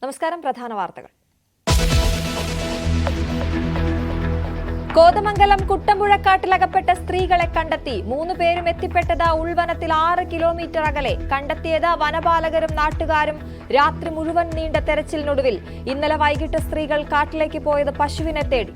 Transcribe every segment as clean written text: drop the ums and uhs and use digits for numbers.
നമസ്കാരം. പ്രധാന വാർത്തകൾ. കോതമംഗലം കുട്ടമ്പുഴക്കാട്ടിലകപ്പെട്ട സ്ത്രീകളെ കണ്ടെത്തി. 3 പേരും എത്തിപ്പെട്ടത് ഉൾവനത്തിൽ 6 കിലോമീറ്റർ അകലെ. കണ്ടെത്തിയത് വനപാലകരും നാട്ടുകാരും. രാത്രി മുഴുവൻ നീണ്ട തെരച്ചിലിനൊടുവിൽ ഇന്നലെ വൈകിട്ട് സ്ത്രീകൾ കാട്ടിലേക്ക് പോയത് പശുവിനെ തേടി.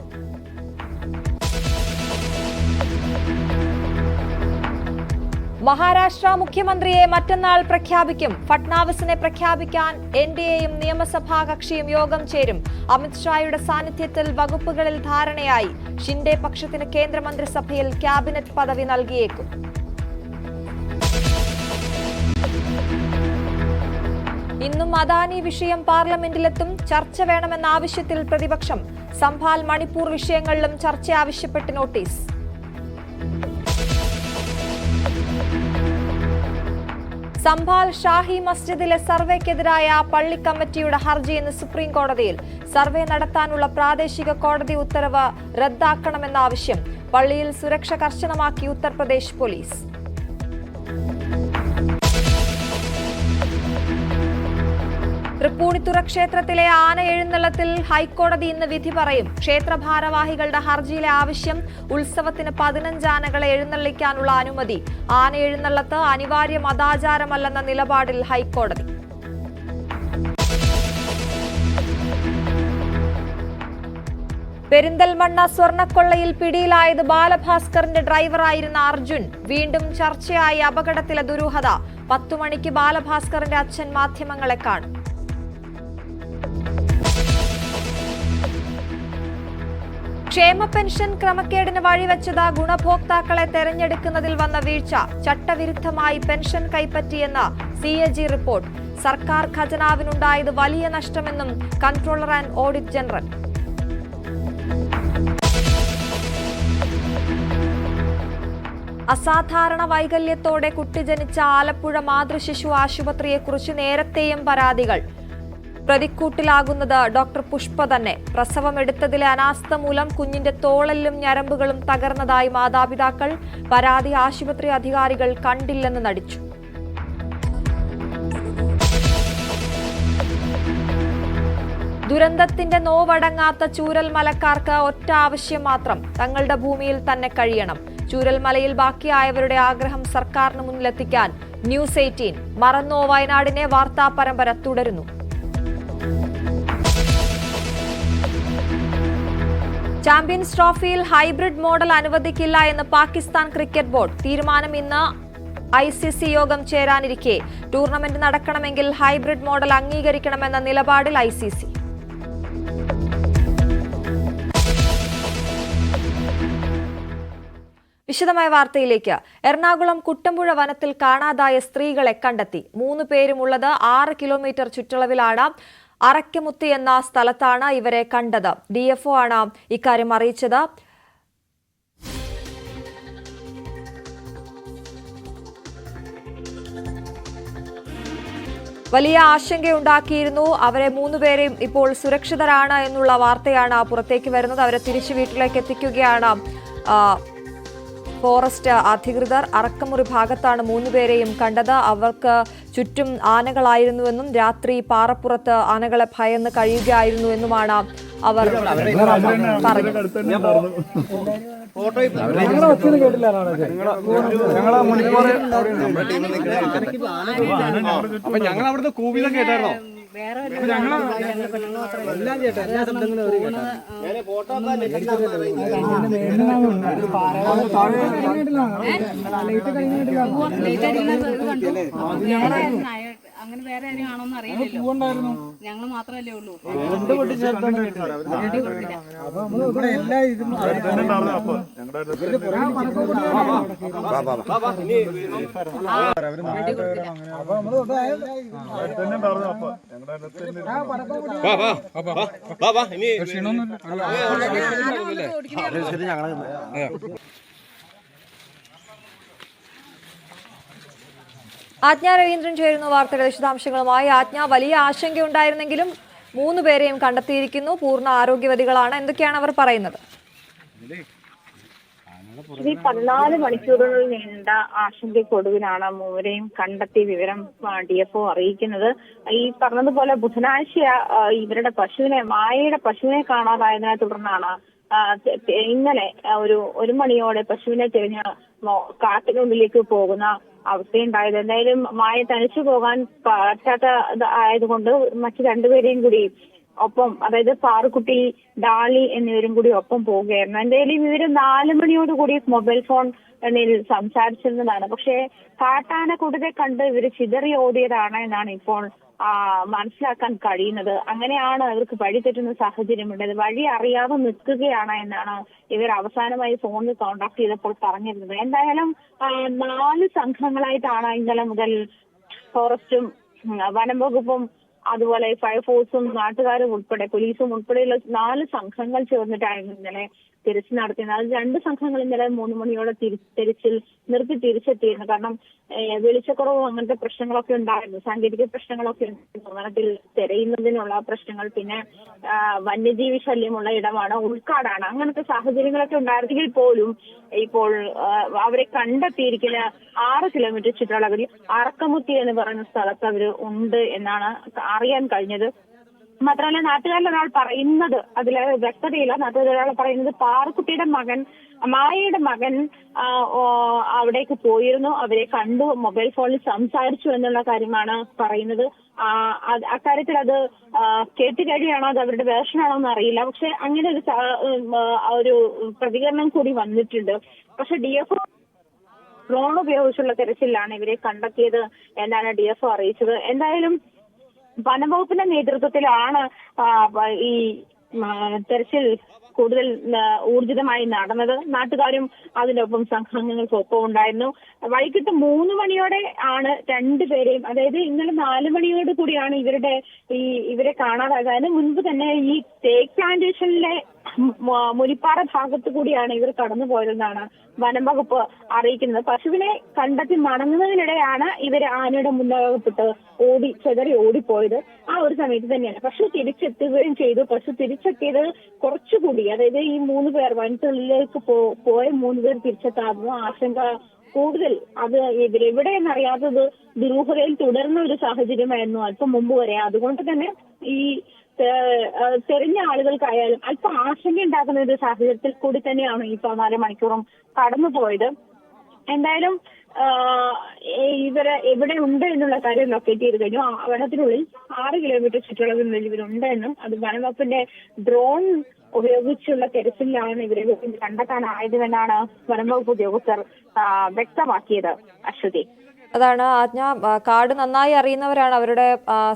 മഹാരാഷ്ട്ര മുഖ്യമന്ത്രിയെ മറ്റന്നാൾ പ്രഖ്യാപിക്കും. ഫട്നാവിസിനെ പ്രഖ്യാപിക്കാൻ എൻഡിഎയും നിയമസഭാ കക്ഷിയും യോഗം ചേരും. അമിത്ഷായുടെ സാന്നിധ്യത്തിൽ വകുപ്പുകളിൽ ധാരണയായി. ഷിൻഡെ പക്ഷത്തിന് കേന്ദ്രമന്ത്രിസഭയിൽ ക്യാബിനറ്റ് പദവി നൽകിയേക്കും. ഇന്നും അദാനി വിഷയം പാർലമെന്റിലെത്തും. ചർച്ച വേണമെന്ന ആവശ്യത്തിൽ പ്രതിപക്ഷം. സംഭാൽ മണിപ്പൂർ വിഷയങ്ങളിലും ചർച്ച ആവശ്യപ്പെട്ട് നോട്ടീസ്. സംഭാൽ ഷാഹി മസ്ജിദിലെ സർവേക്കെതിരായ പള്ളി കമ്മിറ്റിയുടെ ഹർജി ഇന്ന് സുപ്രീം കോടതിയിൽ. സർവേ നടത്താനുള്ള പ്രാദേശിക കോടതി ഉത്തരവ് റദ്ദാക്കണമെന്ന ആവശ്യം. പള്ളിയിൽ സുരക്ഷ കർശനമാക്കി ഉത്തർപ്രദേശ് പോലീസ്. തൃപ്പൂണിത്തുറ ക്ഷേത്രത്തിലെ ആന എഴുന്നള്ളത്തിൽ ഹൈക്കോടതി ഇന്ന് വിധി പറയും. ക്ഷേത്ര ഭാരവാഹികളുടെ ഹർജിയിലെ ആവശ്യം ഉത്സവത്തിന് 15 ആനകളെ എഴുന്നള്ളിക്കാനുള്ള അനുമതി. ആന എഴുന്നള്ളത്ത് അനിവാര്യ മതാചാരമല്ലെന്ന നിലപാടിൽ ഹൈക്കോടതി. പെരിന്തൽമണ്ണ സ്വർണ്ണക്കൊള്ളയിൽ പിടിയിലായത് ബാലഭാസ്കറിന്റെ ഡ്രൈവറായിരുന്ന അർജുൻ. വീണ്ടും ചർച്ചയായി അപകടത്തിലെ ദുരൂഹത. 10 മണിക്ക് ബാലഭാസ്കറിന്റെ അച്ഛൻ മാധ്യമങ്ങളെ കാണും. ക്ഷേമ പെൻഷൻ ക്രമക്കേടിന് വഴിവെച്ചത് ഗുണഭോക്താക്കളെ തെരഞ്ഞെടുക്കുന്നതിൽ വന്ന വീഴ്ച. ചട്ടവിരുദ്ധമായി പെൻഷൻ കൈപ്പറ്റിയെന്ന് CAG റിപ്പോർട്ട്. സർക്കാർ ഖജനാവിനുണ്ടായത് വലിയ നഷ്ടമെന്നും കൺട്രോളർ ആൻഡ് ഓഡിറ്റ് ജനറൽ. അസാധാരണ വൈകല്യത്തോടെ കുട്ടി ജനിച്ച ആലപ്പുഴ മാതൃശിശു ആശുപത്രിയെക്കുറിച്ച് നേരത്തെയും പരാതികൾ. പ്രതിക്കൂട്ടിലാകുന്നത് ഡോക്ടർ പുഷ്പ തന്നെ. പ്രസവമെടുത്തതിലെ അനാസ്ഥ മൂലം കുഞ്ഞിന്റെ തോളെല്ലും ഞരമ്പുകളും തകർന്നതായി മാതാപിതാക്കൾ. പരാതി ആശുപത്രി അധികാരികൾ കണ്ടില്ലെന്ന് നടിച്ചു. ദുരന്തത്തിന്റെ നോവടങ്ങാത്ത ചൂരൽമലക്കാർക്ക് ഒറ്റ ആവശ്യം മാത്രം: തങ്ങളുടെ ഭൂമിയിൽ തന്നെ കഴിയണം. ചൂരൽമലയിൽ ബാക്കിയായവരുടെ ആഗ്രഹം സർക്കാരിന് മുന്നിലെത്തിക്കാൻ ന്യൂസ് 18. മറന്നോ വയനാടിനെ വാർത്താ പരമ്പര തുടരുന്നു. ചാമ്പ്യൻസ് ട്രോഫിയിൽ ഹൈബ്രിഡ് മോഡൽ അനുവദിക്കില്ല എന്ന് പാകിസ്ഥാൻ ക്രിക്കറ്റ് ബോർഡ്. തീരുമാനം ഇന്ന് ICC യോഗം ചേരാനിരിക്കെ. ടൂർണമെന്റ് നടക്കണമെങ്കിൽ ഹൈബ്രിഡ് മോഡൽ അംഗീകരിക്കണമെന്ന നിലപാടിൽ ICC. വിശദമായ വാർത്തയിലേക്ക്. എറണാകുളം കുട്ടമ്പുഴ വനത്തിൽ കാണാതായ സ്ത്രീകളെ കണ്ടെത്തി. 3 പേരുമുള്ളത് 6 കിലോമീറ്റർ ചുറ്റളവിലാണ്. അറയ്ക്കമുത്ത് എന്ന സ്ഥലത്താണ് ഇവരെ കണ്ടത്. DFO ആണ് ഇക്കാര്യം അറിയിച്ചത്. വലിയ ആശങ്കയുണ്ടാക്കിയിരുന്നു. അവരെ 3 പേരെയും ഇപ്പോൾ സുരക്ഷിതരാണ് എന്നുള്ള വാർത്തയാണ് പുറത്തേക്ക് വരുന്നത്. അവരെ തിരിച്ചു വീട്ടിലേക്ക് എത്തിക്കുകയാണ് ഫോറസ്റ്റ് അധികൃതർ. അറക്കമുറി ഭാഗത്താണ് 3 പേരെയും കണ്ടത്. അവർക്ക് ചുറ്റും ആനകളായിരുന്നുവെന്നും രാത്രി പാറപ്പുറത്ത് ആനകളെ ഭയന്ന് കഴിയുകയായിരുന്നു എന്നുമാണ് അവർ പറഞ്ഞത്. അങ്ങനെ വേറെ ആരും ആണോന്ന് അറിയില്ലല്ലോ. ഞങ്ങൾ മാത്രമല്ലേ ഉള്ളൂ. ആജ്ഞ രവീന്ദ്രൻ ചേരുന്നു വാർത്തയുടെ വിശദാംശങ്ങളുമായി. ആജ്ഞ, വലിയ ആശങ്കയുണ്ടായിരുന്നെങ്കിലും 3 പേരെയും കണ്ടെത്തിയിരിക്കുന്നു. പൂർണ്ണ ആരോഗ്യവതികളാണ്. എന്തൊക്കെയാണ് അവർ പറയുന്നത്? ഈ 14 മണിക്കൂറുകൾ നീണ്ട ആശങ്കയ്ക്കൊടുവിലാണ് മൂവരെയും കണ്ടെത്തിയ വിവരം DFO അറിയിക്കുന്നത്. ഈ പറഞ്ഞതുപോലെ ബുധനാഴ്ച ഇവരുടെ മായയുടെ പശുവിനെ കാണാതായതിനെ തുടർന്നാണ് ഇന്നലെ ഒരു മണിയോടെ പശുവിനെ തിരഞ്ഞ് കാട്ടിനുള്ളിലേക്ക് പോകുന്ന അവസ്ഥയുണ്ടായത്. എന്തായാലും മായ തനിച്ചു പോകാൻ പറ്റാത്ത ആയതുകൊണ്ട് മറ്റു രണ്ടുപേരെയും കൂടി ഒപ്പം, അതായത് പാറുക്കുട്ടി, ഡാളി എന്നിവരും കൂടി ഒപ്പം പോവുകയായിരുന്നു. എന്തായാലും ഇവര് 4 മണിയോടുകൂടി മൊബൈൽ ഫോൺ സംസാരിച്ചിരുന്നതാണ്. പക്ഷേ കാട്ടാനക്കൂട്ടത്തെ കണ്ട് ഇവര് ചിതറി ഓടിയതാണ് എന്നാണ് ഇപ്പോൾ മനസ്സിലാക്കാൻ കഴിയുന്നത്. അങ്ങനെയാണ് അവർക്ക് വഴി തെറ്റുന്ന സാഹചര്യമുണ്ടത്. വഴി അറിയാതെ നിൽക്കുകയാണ് എന്നാണ് ഇവർ അവസാനമായി ഫോണിൽ കോൺടാക്ട് ചെയ്തപ്പോൾ പറഞ്ഞിരുന്നത്. എന്തായാലും 4 സംഘങ്ങളായിട്ടാണ് ഇന്നലെ മുതൽ ഫോറസ്റ്റും വനം വകുപ്പും അതുപോലെ ഫയർഫോഴ്സും നാട്ടുകാരും ഉൾപ്പെടെ പോലീസും ഉൾപ്പെടെയുള്ള 4 സംഘങ്ങൾ ചേർന്നിട്ടായിരുന്നു ഇന്നലെ തിരച്ചിൽ നടത്തിയത്. അത് 2 സംഘങ്ങൾ ഇന്നലെ 3 മണിയോടെ തിരച്ചിൽ നിർത്തി തിരിച്ചെത്തിയിരുന്നു. കാരണം വെളിച്ചക്കുറവും അങ്ങനത്തെ പ്രശ്നങ്ങളൊക്കെ ഉണ്ടായിരുന്നു, സാങ്കേതിക പ്രശ്നങ്ങളൊക്കെ ഉണ്ടായിരുന്നു. വനത്തിൽ തിരയുന്നതിനുള്ള പ്രശ്നങ്ങൾ, പിന്നെ വന്യജീവി ശല്യമുള്ള ഇടമാണ്, ഉൾക്കാടാണ്, അങ്ങനത്തെ സാഹചര്യങ്ങളൊക്കെ ഉണ്ടായിരുന്നെങ്കിൽ പോലും ഇപ്പോൾ അവരെ കണ്ടെത്തിയിരിക്കുന്ന 6 കിലോമീറ്റർ ചുറ്റളവിൽ അറക്കമുത്തി എന്ന് പറയുന്ന സ്ഥലത്ത് അവര് ഉണ്ട് എന്നാണ് അറിയാൻ കഴിഞ്ഞത്. മാത്രമല്ല നാട്ടുകാരിൽ ഒരാൾ പറയുന്നത്, അതിൽ വ്യക്തതയില്ല, നാട്ടുകാരൊരാൾ പറയുന്നത് പാറുക്കുട്ടിയുടെ മകൻ, മായയുടെ മകൻ അവിടേക്ക് പോയിരുന്നു, അവരെ കണ്ടു, മൊബൈൽ ഫോണിൽ സംസാരിച്ചു എന്നുള്ള കാര്യമാണ് പറയുന്നത്. അക്കാര്യത്തിൽ അത് കേട്ടുകഴിയാണോ അത് അവരുടെ വേർഷനാണോ എന്ന് അറിയില്ല. പക്ഷെ അങ്ങനെ ഒരു പ്രതികരണം കൂടി വന്നിട്ടുണ്ട്. പക്ഷെ DFO ഡ്രോൺ ഉപയോഗിച്ചുള്ള തെരച്ചിലാണ് ഇവരെ കണ്ടെത്തിയത് എന്നാണ് DFO അറിയിച്ചത്. എന്തായാലും വനംവകുപ്പിന്റെ നേതൃത്വത്തിലാണ് ഈ തെരച്ചിൽ കൂടുതൽ ഊർജിതമായി നടന്നത്. നാട്ടുകാരും അതിനൊപ്പം സംഘങ്ങൾക്കൊപ്പം ഉണ്ടായിരുന്നു. വൈകിട്ട് 3 മണിയോടെ ആണ് 2 പേരെയും, അതായത് ഇന്നലെ 4 മണിയോട് കൂടിയാണ് ഇവരെ കാണാതായത്. അതിന് മുൻപ് തന്നെ ഈ തേക്ക് പ്ലാന്റേഷനിലെ മുനിപ്പാറ ഭാഗത്തു കൂടിയാണ് ഇവർ കടന്നു പോയതെന്നാണ് വനം വകുപ്പ് അറിയിക്കുന്നത്. പശുവിനെ കണ്ടെത്തി മടങ്ങുന്നതിനിടെയാണ് ഇവർ ആനയുടെ മുന്നകപ്പെട്ട് ചെതറി ഓടിപ്പോയത്. ആ ഒരു സമയത്ത് തന്നെയാണ് പശു തിരിച്ചെത്തുകയും ചെയ്തു. പശു തിരിച്ചെത്തിയത് കുറച്ചുകൂടി, അതായത് ഈ 3 പേർ വനത്തിനുള്ളിലേക്ക് പോയ 3 പേർ തിരിച്ചെത്താകുന്നു. ആശങ്ക കൂടുതൽ, അത് ഇവരെവിടെയെന്നറിയാത്തത് ദുരൂഹതയിൽ തുടർന്ന ഒരു സാഹചര്യമായിരുന്നു അല്പം മുമ്പ് വരെ. അതുകൊണ്ട് തന്നെ ഈ തെരഞ്ഞ ആളുകൾക്കായാലും അല്പം ആശങ്ക ഉണ്ടാക്കുന്ന ഒരു സാഹചര്യത്തിൽ കൂടി തന്നെയാണ് ഈ 14 മണിക്കൂറും കടന്നുപോയത്. എന്തായാലും ഇവര് എവിടെ ഉണ്ട് എന്നുള്ള കാര്യം ലൊക്കേറ്റ് ചെയ്ത് കഴിഞ്ഞു. വനത്തിനുള്ളിൽ 6 കിലോമീറ്റർ ചുറ്റളവിനുള്ളിൽ ഇവരുണ്ട് എന്നും അത് വനംവകുപ്പിന്റെ ഡ്രോൺ ഉപയോഗിച്ചുള്ള തെരച്ചിലാണ് ഇവരെ കണ്ടെത്താനായതുമെന്നാണ് വനംവകുപ്പ് ഉദ്യോഗസ്ഥർ വ്യക്തമാക്കിയത്. അശ്വതി, അതാണ് ആജ്ഞ. കാട് നന്നായി അറിയുന്നവരാണ്, അവരുടെ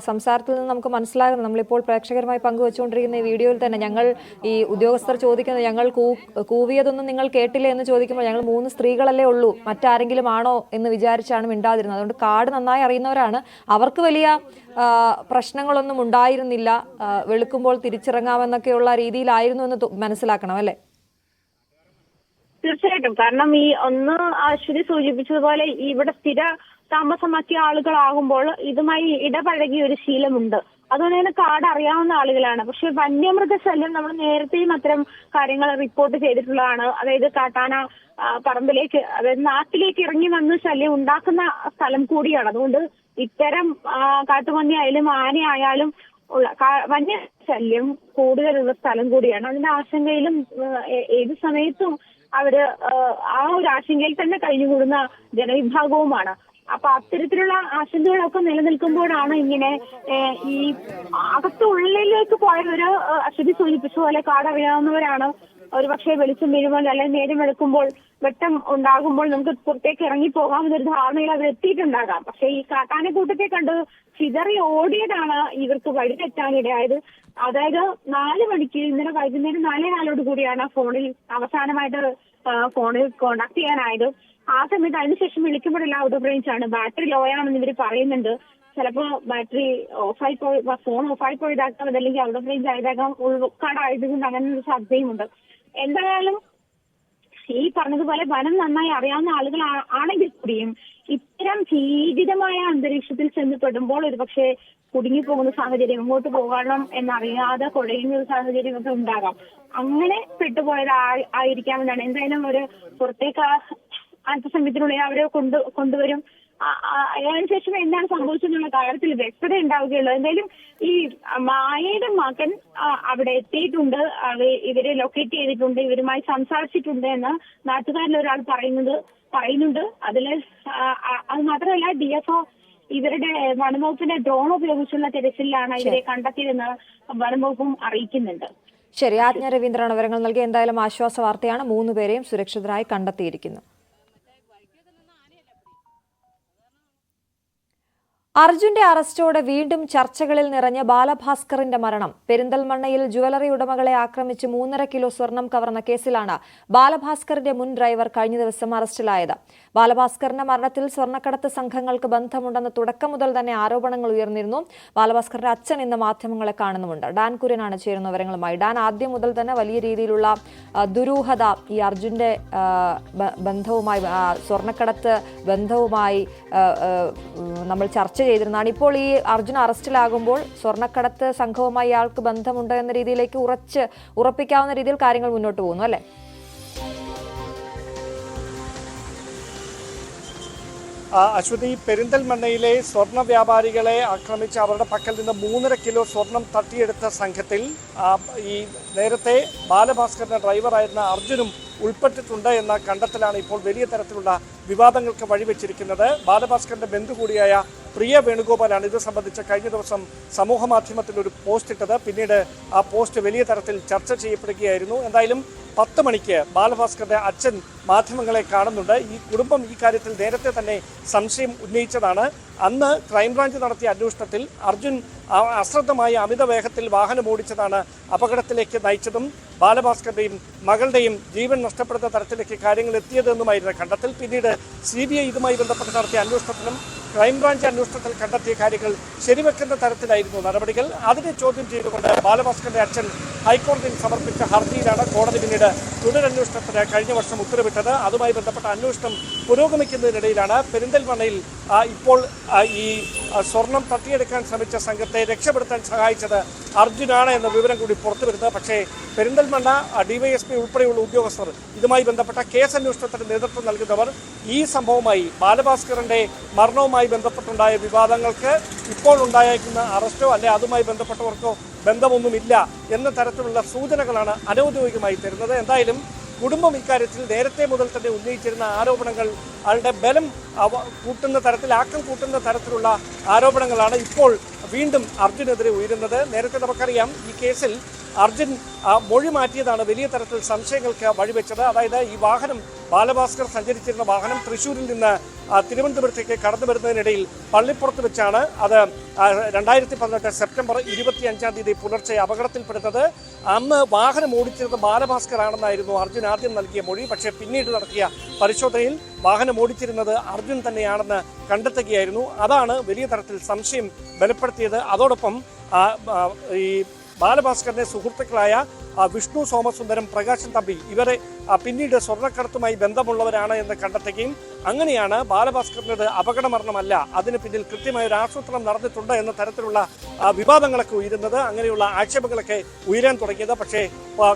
സംസാരത്തിൽ നിന്ന് നമുക്ക് മനസ്സിലാകുന്നത്. നമ്മളിപ്പോൾ പ്രേക്ഷകരുമായി പങ്കുവച്ചുകൊണ്ടിരിക്കുന്ന ഈ വീഡിയോയിൽ തന്നെ ഞങ്ങൾ ഈ ഉദ്യോഗസ്ഥർ ചോദിക്കുന്നത്, ഞങ്ങൾ കൂവിയതൊന്നും നിങ്ങൾ കേട്ടില്ലേ എന്ന് ചോദിക്കുമ്പോൾ ഞങ്ങൾ 3 സ്ത്രീകളല്ലേ ഉള്ളൂ, മറ്റാരെങ്കിലും ആണോ എന്ന് വിചാരിച്ചാണ് മിണ്ടാതിരുന്നത്. അതുകൊണ്ട് കാട് നന്നായി അറിയുന്നവരാണ്. അവർക്ക് വലിയ പ്രശ്നങ്ങളൊന്നും ഉണ്ടായിരുന്നില്ല, വെളുക്കുമ്പോൾ തിരിച്ചിറങ്ങാമെന്നൊക്കെയുള്ള രീതിയിലായിരുന്നു എന്ന് മനസ്സിലാക്കണം അല്ലേ? തീർച്ചയായിട്ടും. കാരണം ഈ അശ്വതി സൂചിപ്പിച്ചതുപോലെ ഇവിടെ സ്ഥിര താമസമാക്കിയ ആളുകളാകുമ്പോൾ ഇതുമായി ഇടപഴകിയ ഒരു ശീലമുണ്ട്. അതുകൊണ്ട് തന്നെ കാട് അറിയാവുന്ന ആളുകളാണ്. പക്ഷെ വന്യമൃഗശല്യം നമ്മൾ നേരത്തെയും അത്തരം കാര്യങ്ങൾ റിപ്പോർട്ട് ചെയ്തിട്ടുള്ളതാണ്. അതായത് കാട്ടാന പറമ്പിലേക്ക്, അതായത് നാട്ടിലേക്ക് ഇറങ്ങി വന്ന് ശല്യം ഉണ്ടാക്കുന്ന സ്ഥലം കൂടിയാണ്. അതുകൊണ്ട് ഇത്തരം കാട്ടുപന്നി ആയാലും ആനയായാലും വന്യ ശല്യം കൂടുതലുള്ള സ്ഥലം കൂടിയാണ്. അതിന്റെ ആശങ്കയിലും ഏത് സമയത്തും അവര് ആ ഒരു ആശങ്കയിൽ തന്നെ കഴിഞ്ഞുകൂടുന്ന ജനവിഭാഗവുമാണ്. അപ്പൊ അത്തരത്തിലുള്ള ആശങ്കകളൊക്കെ നിലനിൽക്കുമ്പോഴാണ് ഇങ്ങനെ ഈ അകത്തുള്ളിലേക്ക് പോയവര് അശ്വതി സൂചിപ്പിച്ച പോലെ കാടറിയാവുന്നവരാണ്. ഒരു പക്ഷേ വെളിച്ചം വീഴുമ്പോൾ അല്ലെങ്കിൽ നേരം വെളുക്കുമ്പോൾ വെട്ടം ഉണ്ടാകുമ്പോൾ നമുക്ക് പുറത്തേക്ക് ഇറങ്ങിപ്പോകാമെന്നൊരു ധാരണയിൽ അവർ എത്തിയിട്ടുണ്ടാകാം. പക്ഷെ ഈ കാട്ടാനക്കൂട്ടത്തെ കണ്ട് ചിതറി ഓടിയതാണ് ഇവർക്ക് വഴി തെറ്റാനിടയായത്. അതായത് 4 മണിക്ക് ഇന്നലെ വൈകുന്നേരം 4:04 കൂടിയാണ് അവസാനമായിട്ട് ഫോണിൽ കോണ്ടാക്ട് ചെയ്യാനായത്. ആ സമയത്ത് അതിനുശേഷം വിളിക്കുമ്പോഴെല്ലാം ഔട്ട് ഓഫ് റേഞ്ച് ആണ്, ബാറ്ററി ലോ ആണെന്ന് ഇവർ പറയുന്നുണ്ട്. ചിലപ്പോ ബാറ്ററി ഫോൺ ഓഫായി പോയതാക്കാം, അതല്ലെങ്കിൽ ഔട്ട് ഓഫ് റേഞ്ച് ആയതാകാം, ഉൾക്കാടായതുകൊണ്ട് അങ്ങനെ ഒരു സാധ്യതയുമുണ്ട്. എന്തായാലും ഈ പറഞ്ഞതുപോലെ വനം നന്നായി അറിയാവുന്ന ആളുകൾ ആണെങ്കിൽ കൂടിയും ഇത്തരം ഭീതിതമായ അന്തരീക്ഷത്തിൽ ചെന്നപ്പെടുമ്പോൾ ഒരുപക്ഷെ കുടുങ്ങിപ്പോകുന്ന സാഹചര്യം, ഇങ്ങോട്ട് പോകണം എന്നറിയാതെ കുഴയുന്ന ഒരു സാഹചര്യമൊക്കെ ഉണ്ടാകാം. അങ്ങനെ പെട്ടുപോയത് ആയിരിക്കാമെന്നാണ്. എന്തായാലും ഒരു പുറത്തേക്ക് അല്പസമയത്തിനുള്ളിൽ അവരെ കൊണ്ടുവരും. അതിനുശേഷം എന്താണ് സംഭവിച്ചെന്നുള്ള കാര്യത്തിൽ വ്യക്തത ഉണ്ടാവുകയുള്ളൂ. എന്തായാലും ഈ മായയുടെ മകൻ അവിടെ എത്തിയിട്ടുണ്ട്, ഇവരെ ലൊക്കേറ്റ് ചെയ്തിട്ടുണ്ട്, ഇവരുമായി സംസാരിച്ചിട്ടുണ്ട് എന്ന് നാട്ടുകാരിൽ ഒരാൾ പറയുന്നുണ്ട്. അത് മാത്രമല്ല DFO ഇവരുടെ വനംവകുപ്പിന്റെ ഡ്രോൺ ഉപയോഗിച്ചുള്ള തിരച്ചിലാണ് ഇവരെ കണ്ടെത്തിയതെന്ന് വനംവകുപ്പും അറിയിക്കുന്നുണ്ട്. ശരി, ആജ്ഞ രവീന്ദ്രനാണ് വിവരങ്ങൾ നൽകി. എന്തായാലും ആശ്വാസ വാർത്തയാണ്, 3 പേരെയും സുരക്ഷിതരായി കണ്ടെത്തിയിരിക്കുന്നു. അർജുന്റെ അറസ്റ്റോടെ വീണ്ടും ചർച്ചകളിൽ നിറഞ്ഞ ബാലഭാസ്കറിന്റെ മരണം. പെരിന്തൽമണ്ണയിൽ ജുവലറി ഉടമകളെ ആക്രമിച്ച് 3.5 കിലോ സ്വർണം കവർന്ന കേസിലാണ് ബാലഭാസ്കറിന്റെ മുൻ ഡ്രൈവർ കഴിഞ്ഞ ദിവസം അറസ്റ്റിലായത്. ബാലഭാസ്കറിന്റെ മരണത്തിൽ സ്വർണ്ണക്കടത്ത് സംഘങ്ങൾക്ക് ബന്ധമുണ്ടെന്ന് തുടക്കം മുതൽ തന്നെ ആരോപണങ്ങൾ ഉയർന്നിരുന്നു. ബാലഭാസ്കറിന്റെ അച്ഛൻ ഇന്ന് മാധ്യമങ്ങളെ കാണുന്നുമുണ്ട്. ഡാൻ കുര്യനാണ് ചേരുന്ന വിവരങ്ങളുമായി. ഡാൻ, ആദ്യം മുതൽ തന്നെ വലിയ രീതിയിലുള്ള ദുരൂഹത ഈ അർജുന്റെ ബന്ധവുമായി, സ്വർണ്ണക്കടത്ത് ബന്ധവുമായി നമ്മൾ ചർച്ച ചെയ്തിരുന്നതാണ്. ഇപ്പോൾ ഈ അർജുൻ അറസ്റ്റിലാകുമ്പോൾ സ്വർണ്ണക്കടത്ത് സംഘവുമായി ഇയാൾക്ക് ബന്ധമുണ്ട് എന്ന രീതിയിലേക്ക് ഉറപ്പിക്കാവുന്ന രീതിയിൽ കാര്യങ്ങൾ മുന്നോട്ട് പോകുന്നു, അല്ലേ? അശ്വതി, പെരിന്തൽമണ്ണയിലെ സ്വർണ്ണ വ്യാപാരികളെ ആക്രമിച്ച് അവരുടെ പക്കൽ നിന്ന് 3.5 കിലോ സ്വർണം തട്ടിയെടുത്ത സംഘത്തിൽ ഈ നേരത്തെ ബാലഭാസ്കറിന്റെ ഡ്രൈവറായിരുന്ന അർജുനും ഉൾപ്പെട്ടിട്ടുണ്ട് എന്ന കണ്ടെത്തലാണ് ഇപ്പോൾ വലിയ തരത്തിലുള്ള വിവാദങ്ങൾക്ക് വഴിവെച്ചിരിക്കുന്നത്. ബാലഭാസ്കറിന്റെ ബന്ധു കൂടിയായ പ്രിയ വേണുഗോപാലാണ് ഇത് സംബന്ധിച്ച് കഴിഞ്ഞ ദിവസം സമൂഹ മാധ്യമത്തിൽ ഒരു പോസ്റ്റ് ഇട്ടത്. പിന്നീട് ആ പോസ്റ്റ് വലിയ തരത്തിൽ ചർച്ച ചെയ്യപ്പെടുകയായിരുന്നു. എന്തായാലും 10 മണിക്ക് ബാലഭാസ്കറിന്റെ അച്ഛൻ മാധ്യമങ്ങളെ കാണുന്നുണ്ട്. ഈ കുടുംബം ഈ കാര്യത്തിൽ നേരത്തെ തന്നെ സംശയം ഉന്നയിച്ചതാണ്. അന്ന് ക്രൈംബ്രാഞ്ച് നടത്തിയ അന്വേഷണത്തിൽ അർജുൻ അശ്രദ്ധമായി അമിത വേഗത്തിൽ വാഹനം ഓടിച്ചതാണ് അപകടത്തിലേക്ക് നയിച്ചതും ബാലഭാസ്കറിന്റെയും മകളുടെയും ജീവൻ നഷ്ടപ്പെടുന്ന തരത്തിലേക്ക് കാര്യങ്ങൾ എത്തിയതെന്നുമായിരുന്നു കണ്ടെത്തൽ. പിന്നീട് CBI ഇതുമായി ബന്ധപ്പെട്ട് നടത്തിയ അന്വേഷണത്തിലും ക്രൈംബ്രാഞ്ച് അന്വേഷണത്തിൽ കണ്ടെത്തിയ കാര്യങ്ങൾ ശരിവെക്കുന്ന തരത്തിലായിരുന്നു നടപടികൾ. അതിനെ ചോദ്യം ചെയ്തുകൊണ്ട് ബാലഭാസ്കറിന്റെ അച്ഛൻ ഹൈക്കോടതിയിൽ സമർപ്പിച്ച ഹർജിയിലാണ് കോടതി പിന്നീട് തുടരന്വേഷണത്തിന് കഴിഞ്ഞ വർഷം ഉത്തരവിട്ടത്. അതുമായി ബന്ധപ്പെട്ട അന്വേഷണം പുരോഗമിക്കുന്നതിനിടയിലാണ് പെരിന്തൽമണ്ണയിൽ ഇപ്പോൾ ഈ സ്വർണം തട്ടിയെടുക്കാൻ ശ്രമിച്ച സംഘത്തെ രക്ഷപ്പെടുത്താൻ സഹായിച്ചത് അർജുനാണ് എന്ന വിവരം കൂടി പുറത്തുവരുന്നത്. പക്ഷേ പെരിന്തൽമണ്ണ DYSP ഉൾപ്പെടെയുള്ള ഉദ്യോഗസ്ഥർ, ഇതുമായി ബന്ധപ്പെട്ട കേസ് അന്വേഷണത്തിന് നേതൃത്വം നൽകുന്നവർ ഈ സംഭവവുമായി, ബാലഭാസ്കറിന്റെ മരണവുമായി ബന്ധപ്പെട്ടുണ്ടായ വിവാദങ്ങൾക്ക് ഇപ്പോൾ ഉണ്ടായിരിക്കുന്ന അറസ്റ്റോ അല്ലെ അതുമായി ബന്ധപ്പെട്ടവർക്കോ ബന്ധമൊന്നുമില്ല എന്ന തരത്തിലുള്ള സൂചനകളാണ് അനൗദ്യോഗികമായി തരുന്നത്. എന്തായാലും കുടുംബം ഇക്കാര്യത്തിൽ നേരത്തെ മുതൽ തന്നെ ഉന്നയിച്ചിരുന്ന ആരോപണങ്ങൾ അവരുടെ ബലം കൂട്ടുന്ന തരത്തിൽ, ആക്കം കൂട്ടുന്ന തരത്തിലുള്ള ആരോപണങ്ങളാണ് ഇപ്പോൾ വീണ്ടും അർജുനെതിരെ ഉയരുന്നത്. നേരത്തെ നമുക്കറിയാം ഈ കേസിൽ അർജുൻ മൊഴി മാറ്റിയതാണ് വലിയ തരത്തിൽ സംശയങ്ങൾക്ക് വഴിവെച്ചത്. അതായത് ഈ വാഹനം, ബാലഭാസ്കർ സഞ്ചരിച്ചിരുന്ന വാഹനം തൃശ്ശൂരിൽ നിന്ന് തിരുവനന്തപുരത്തേക്ക് കടന്നു വരുന്നതിനിടയിൽ പള്ളിപ്പുറത്ത് വെച്ചാണ് അത് 2018 സെപ്റ്റംബർ 25-ാം തീയതി പുലർച്ചെ അപകടത്തിൽപ്പെടുന്നത്. അന്ന് വാഹനം ഓടിച്ചിരുന്ന ബാലഭാസ്കർ ആണെന്നായിരുന്നു അർജുൻ ആദ്യം നൽകിയ മൊഴി. പക്ഷേ പിന്നീട് നടത്തിയ പരിശോധനയിൽ വാഹനം ഓടിച്ചിരുന്നത് അർജുൻ തന്നെയാണെന്ന് കണ്ടെത്തുകയായിരുന്നു. അതാണ് വലിയ തരത്തിൽ സംശയം ബലപ്പെടുത്തിയത്. അതോടൊപ്പം ഈ ബാലഭാസ്കറിന്റെ സുഹൃത്തുക്കളായ വിഷ്ണു സോമസുന്ദരം, പ്രകാശൻ തമ്പി, ഇവരെ പിന്നീട് സ്വർണ്ണക്കടത്തുമായി ബന്ധമുള്ളവരാണ് എന്ന് കണ്ടെത്തുകയും അങ്ങനെയാണ് ബാലഭാസ്കറിന്റെ അപകടമരണമല്ല, അതിന് പിന്നിൽ കൃത്യമായ ഒരു ആസൂത്രണം നടന്നിട്ടുണ്ട് എന്ന തരത്തിലുള്ള വിവാദങ്ങളൊക്കെ ഉയരുന്നത്, അങ്ങനെയുള്ള ആക്ഷേപങ്ങളൊക്കെ ഉയരാൻ തുടങ്ങിയത്. പക്ഷേ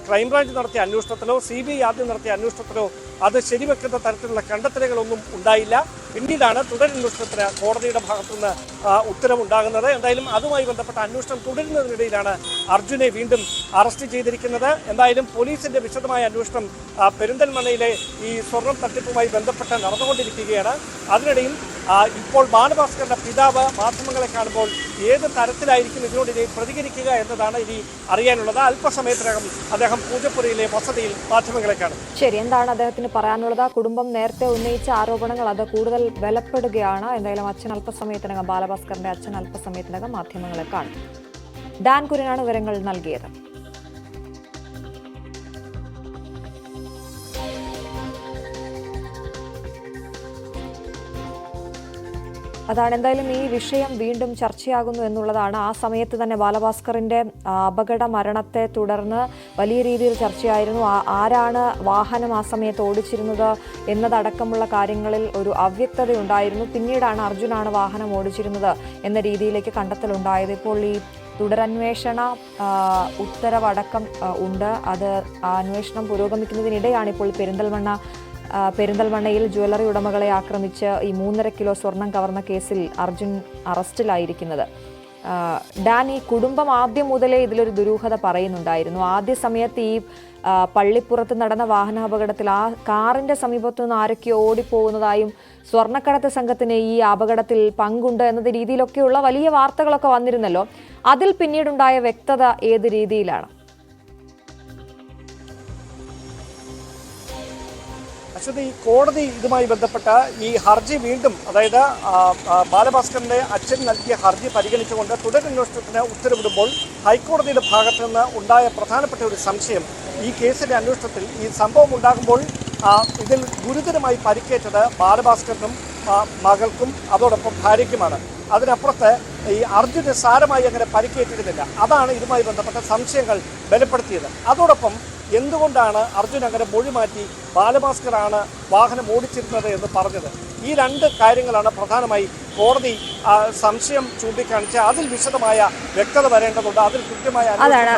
ക്രൈംബ്രാഞ്ച് നടത്തിയ അന്വേഷണത്തിലോ CBI ആദ്യം നടത്തിയ അന്വേഷണത്തിലോ അത് ശരിവെക്കുന്ന തരത്തിലുള്ള കണ്ടെത്തലുകളൊന്നും ഉണ്ടായില്ല. പിന്നീടാണ് തുടരന്വേഷണത്തിന് കോടതിയുടെ ഭാഗത്തുനിന്ന് ഉത്തരവുണ്ടാകുന്നത്. എന്തായാലും അതുമായി ബന്ധപ്പെട്ട അന്വേഷണം തുടരുന്നതിനിടയിലാണ് അർജുനെ വീണ്ടും അറസ്റ്റ് ചെയ്തിരിക്കുന്നത്. എന്തായാലും പോലീസിന്റെ വിശദമായ അന്വേഷണം പെരിന്തൽമണ്ണയിലെ ഈ സ്വർണം തട്ടിപ്പുമായി ബന്ധപ്പെട്ട് നടന്നുകൊണ്ടിരിക്കുകയാണ്. അതിനിടയിൽ ഇപ്പോൾ ബാലഭാസ്കറിന്റെ പിതാവ് മാധ്യമങ്ങളെ കാണുമ്പോൾ ഏത് തരത്തിലായിരിക്കും ഇതിനോട് ഇനി പ്രതികരിക്കുക എന്നതാണ് ഇനി അറിയാനുള്ളത്. അല്പസമയത്തിനകം അദ്ദേഹം പൂജപ്പുരയിലെ വസതിയിൽ മാധ്യമങ്ങളെ കാണും. ശരി, എന്താണ് അദ്ദേഹത്തിന് പറയാനുള്ളത്? കുടുംബം നേരത്തെ ഉന്നയിച്ച ആരോപണങ്ങൾ അത് കൂടുതൽ ബലപ്പെടുകയാണ്. എന്തായാലും അച്ഛൻ അല്പസമയത്തിനകം, ബാലഭാസ്കറിന്റെ അച്ഛൻ അല്പസമയത്തിനകം മാധ്യമങ്ങളെ കാണും. ഡാൻ കുര്യനാണ് വിവരങ്ങൾ നൽകിയത്. അതാണ് എന്തായാലും ഈ വിഷയം വീണ്ടും ചർച്ചയാകുന്നു എന്നുള്ളതാണ്. ആ സമയത്ത് തന്നെ ബാലഭാസ്കറിന്റെ അപകട മരണത്തെ തുടർന്ന് വലിയ രീതിയിൽ ചർച്ചയായിരുന്നു. ആരാണ് വാഹനം ആ സമയത്ത് ഓടിച്ചിരുന്നത് എന്നതടക്കമുള്ള കാര്യങ്ങളിൽ ഒരു അവ്യക്തതയുണ്ടായിരുന്നു. പിന്നീടാണ് അർജുനാണ് വാഹനം ഓടിച്ചിരുന്നത് എന്ന രീതിയിലേക്ക് കണ്ടെത്തലുണ്ടായത്. ഇപ്പോൾ ഈ തുടരന്വേഷണ ഉത്തരവടക്കം ഉണ്ട്. അത് അന്വേഷണം പുരോഗമിക്കുന്നതിനിടെയാണ് ഇപ്പോൾ പെരിന്തൽമണ്ണയിൽ ജ്വല്ലറി ഉടമകളെ ആക്രമിച്ച് ഈ 3.5 കിലോ സ്വർണം കവർന്ന കേസിൽ അർജുൻ അറസ്റ്റിലായിരിക്കുന്നത്. ഡാൻ, ഈ കുടുംബം ആദ്യം മുതലേ ഇതിലൊരു ദുരൂഹത പറയുന്നുണ്ടായിരുന്നു. ആദ്യ സമയത്ത് ഈ പള്ളിപ്പുറത്ത് നടന്ന വാഹനാപകടത്തിൽ ആ കാറിന്റെ സമീപത്തു നിന്ന് ആരൊക്കെയോ ഓടിപ്പോകുന്നതായും സ്വർണ്ണക്കടത്ത് സംഘത്തിന് ഈ അപകടത്തിൽ പങ്കുണ്ട് എന്ന രീതിയിലൊക്കെയുള്ള വലിയ വാർത്തകളൊക്കെ വന്നിരുന്നല്ലോ. അതിൽ പിന്നീടുണ്ടായ വ്യക്തത ഏത് രീതിയിലാണ്? അശ്വതി, ഈ കോടതി ഇതുമായി ബന്ധപ്പെട്ട ഈ ഹർജി വീണ്ടും, അതായത് ബാലഭാസ്കറിന്റെ അച്ഛൻ നൽകിയ ഹർജി പരിഗണിച്ചുകൊണ്ട് തുടരന്വേഷണത്തിന് ഉത്തരവിടുമ്പോൾ ഹൈക്കോടതിയുടെ ഭാഗത്തു നിന്ന് ഉണ്ടായ പ്രധാനപ്പെട്ട ഒരു സംശയം, ഈ കേസിന്റെ അന്വേഷണത്തിൽ ഈ സംഭവം ഉണ്ടാകുമ്പോൾ ഇതിൽ ഗുരുതരമായി പരിക്കേറ്റത് ബാലഭാസ്കറിനും മകൾക്കും അതോടൊപ്പം ഭാര്യയ്ക്കുമാണ്. അതിനപ്പുറത്ത് ഈ അർജുന് സാരമായി അങ്ങനെ പരിക്കേറ്റിരുന്നില്ല. അതാണ് ഇതുമായി ബന്ധപ്പെട്ട സംശയങ്ങൾ ബലപ്പെടുത്തിയത്. അതോടൊപ്പം എന്തുകൊണ്ടാണ് അർജുൻ അങ്ങനെ മൊഴി മാറ്റി ബാലഭാസ്കറാണ് വാഹനം ഓടിച്ചിരുന്നത് എന്ന് പറഞ്ഞത്? ഈ രണ്ട് കാര്യങ്ങളാണ് പ്രധാനമായി കോടതി സംശയം ചൂണ്ടിക്കാണിച്ച് അതിൽ വിശദമായ വ്യക്തത വരേണ്ടതുണ്ട്. അതിൽ കൃത്യമായ അതാണ്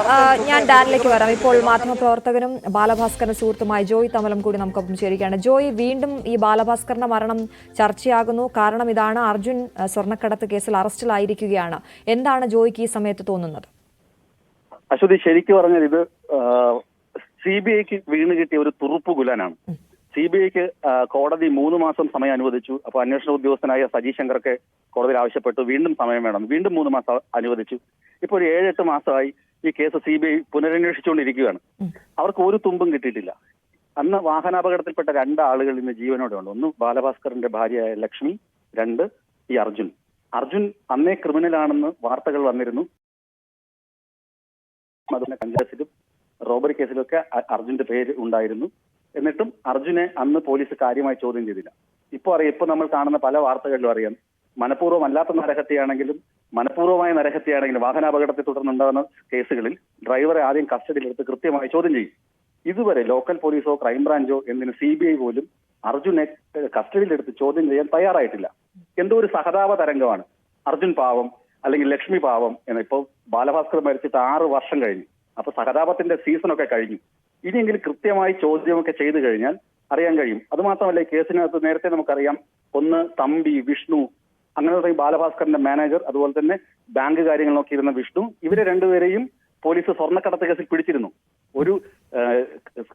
ഞാൻ ഡാനിലേക്ക് വരാം. ഇപ്പോൾ മാധ്യമപ്രവർത്തകനും ബാലഭാസ്കറിന്റെ സുഹൃത്തുമായ ജോയ് തമലം കൂടി നമുക്കൊപ്പം ചേരുകയാണ്. ജോയ്, വീണ്ടും ഈ ബാലഭാസ്കറിന്റെ മരണം ചർച്ചയാകുന്നു. കാരണം ഇതാണ്, അർജുൻ സ്വർണ്ണക്കടത്ത് കേസിൽ അറസ്റ്റിലായിരിക്കുകയാണ്. എന്താണ് ജോയ്ക്ക് ഈ സമയത്ത് തോന്നുന്നത്? അശ്വതി, ശരിക്കും പറഞ്ഞാൽ ഇത് CBIക്ക് വീണ് കിട്ടിയ ഒരു തുറുപ്പുകുലനാണ്. CBIക്ക് കോടതി 3 മാസം സമയം അനുവദിച്ചു. അപ്പൊ അന്വേഷണ ഉദ്യോഗസ്ഥനായ സജി ശങ്കർക്ക് കോടതിയിൽ ആവശ്യപ്പെട്ടു വീണ്ടും സമയം വേണം. വീണ്ടും 3 മാസം അനുവദിച്ചു. ഇപ്പോൾ ഒരു 7-8 മാസമായി ഈ കേസ് CBI പുനരന്വേഷിച്ചുകൊണ്ടിരിക്കുകയാണ്. അവർക്ക് ഒരു തുമ്പും കിട്ടിയിട്ടില്ല. അന്ന് വാഹനാപകടത്തിൽപ്പെട്ട 2 ആളുകൾ ഇന്ന് ജീവനോടെ ഉണ്ട്. ഒന്ന് ബാലഭാസ്കറിന്റെ ഭാര്യയായ ലക്ഷ്മി, 2 ഈ അർജുൻ. അർജുൻ അന്നേ ക്രിമിനലാണെന്ന് വാർത്തകൾ വന്നിരുന്നു. അതിനെ കഞ്ചാസിലും റോബറി കേസിലൊക്കെ അർജുന്റെ പേര് ഉണ്ടായിരുന്നു. എന്നിട്ടും അർജുനെ അന്ന് പോലീസ് കാര്യമായി ചോദ്യം ചെയ്തില്ല. ഇപ്പൊ നമ്മൾ കാണുന്ന പല വാർത്തകളിലും അറിയാം, മനഃപൂർവ്വമല്ലാത്ത നരഹത്യയാണെങ്കിലും മനഃപൂർവ്വമായ നരഹത്യയാണെങ്കിലും വാഹനാപകടത്തെ തുടർന്നുണ്ടാകുന്ന കേസുകളിൽ ഡ്രൈവറെ ആദ്യം കസ്റ്റഡിയിലെടുത്ത് കൃത്യമായി ചോദ്യം ചെയ്യും. ഇതുവരെ ലോക്കൽ പോലീസോ ക്രൈംബ്രാഞ്ചോ എന്തിന് CBI പോലും അർജുനെ കസ്റ്റഡിയിലെടുത്ത് ചോദ്യം ചെയ്യാൻ തയ്യാറായിട്ടില്ല. എന്തോ ഒരു സഹതാപ തരംഗമാണ്. അർജുൻ പാവം അല്ലെങ്കിൽ ലക്ഷ്മി പാവം എന്ന്. ഇപ്പോൾ ബാലഭാസ്കർ മരിച്ചിട്ട് 6 വർഷം കഴിഞ്ഞു. അപ്പൊ സഹതാപത്തിന്റെ സീസണൊക്കെ കഴിഞ്ഞു. ഇനിയെങ്കിലും കൃത്യമായി ചോദ്യമൊക്കെ ചെയ്തു കഴിഞ്ഞാൽ അറിയാൻ കഴിയും. അതുമാത്രമല്ല, ഈ കേസിനകത്ത് നേരത്തെ നമുക്കറിയാം, ഒന്ന് തമ്പി, വിഷ്ണു, അങ്ങനെ ബാലഭാസ്കറിന്റെ മാനേജർ, അതുപോലെ തന്നെ ബാങ്ക് കാര്യങ്ങൾ നോക്കിയിരുന്ന വിഷ്ണു, ഇവരെ 2 പേരെയും പോലീസ് സ്വർണ്ണക്കടത്ത് കേസിൽ പിടിച്ചിരുന്നു. ഒരു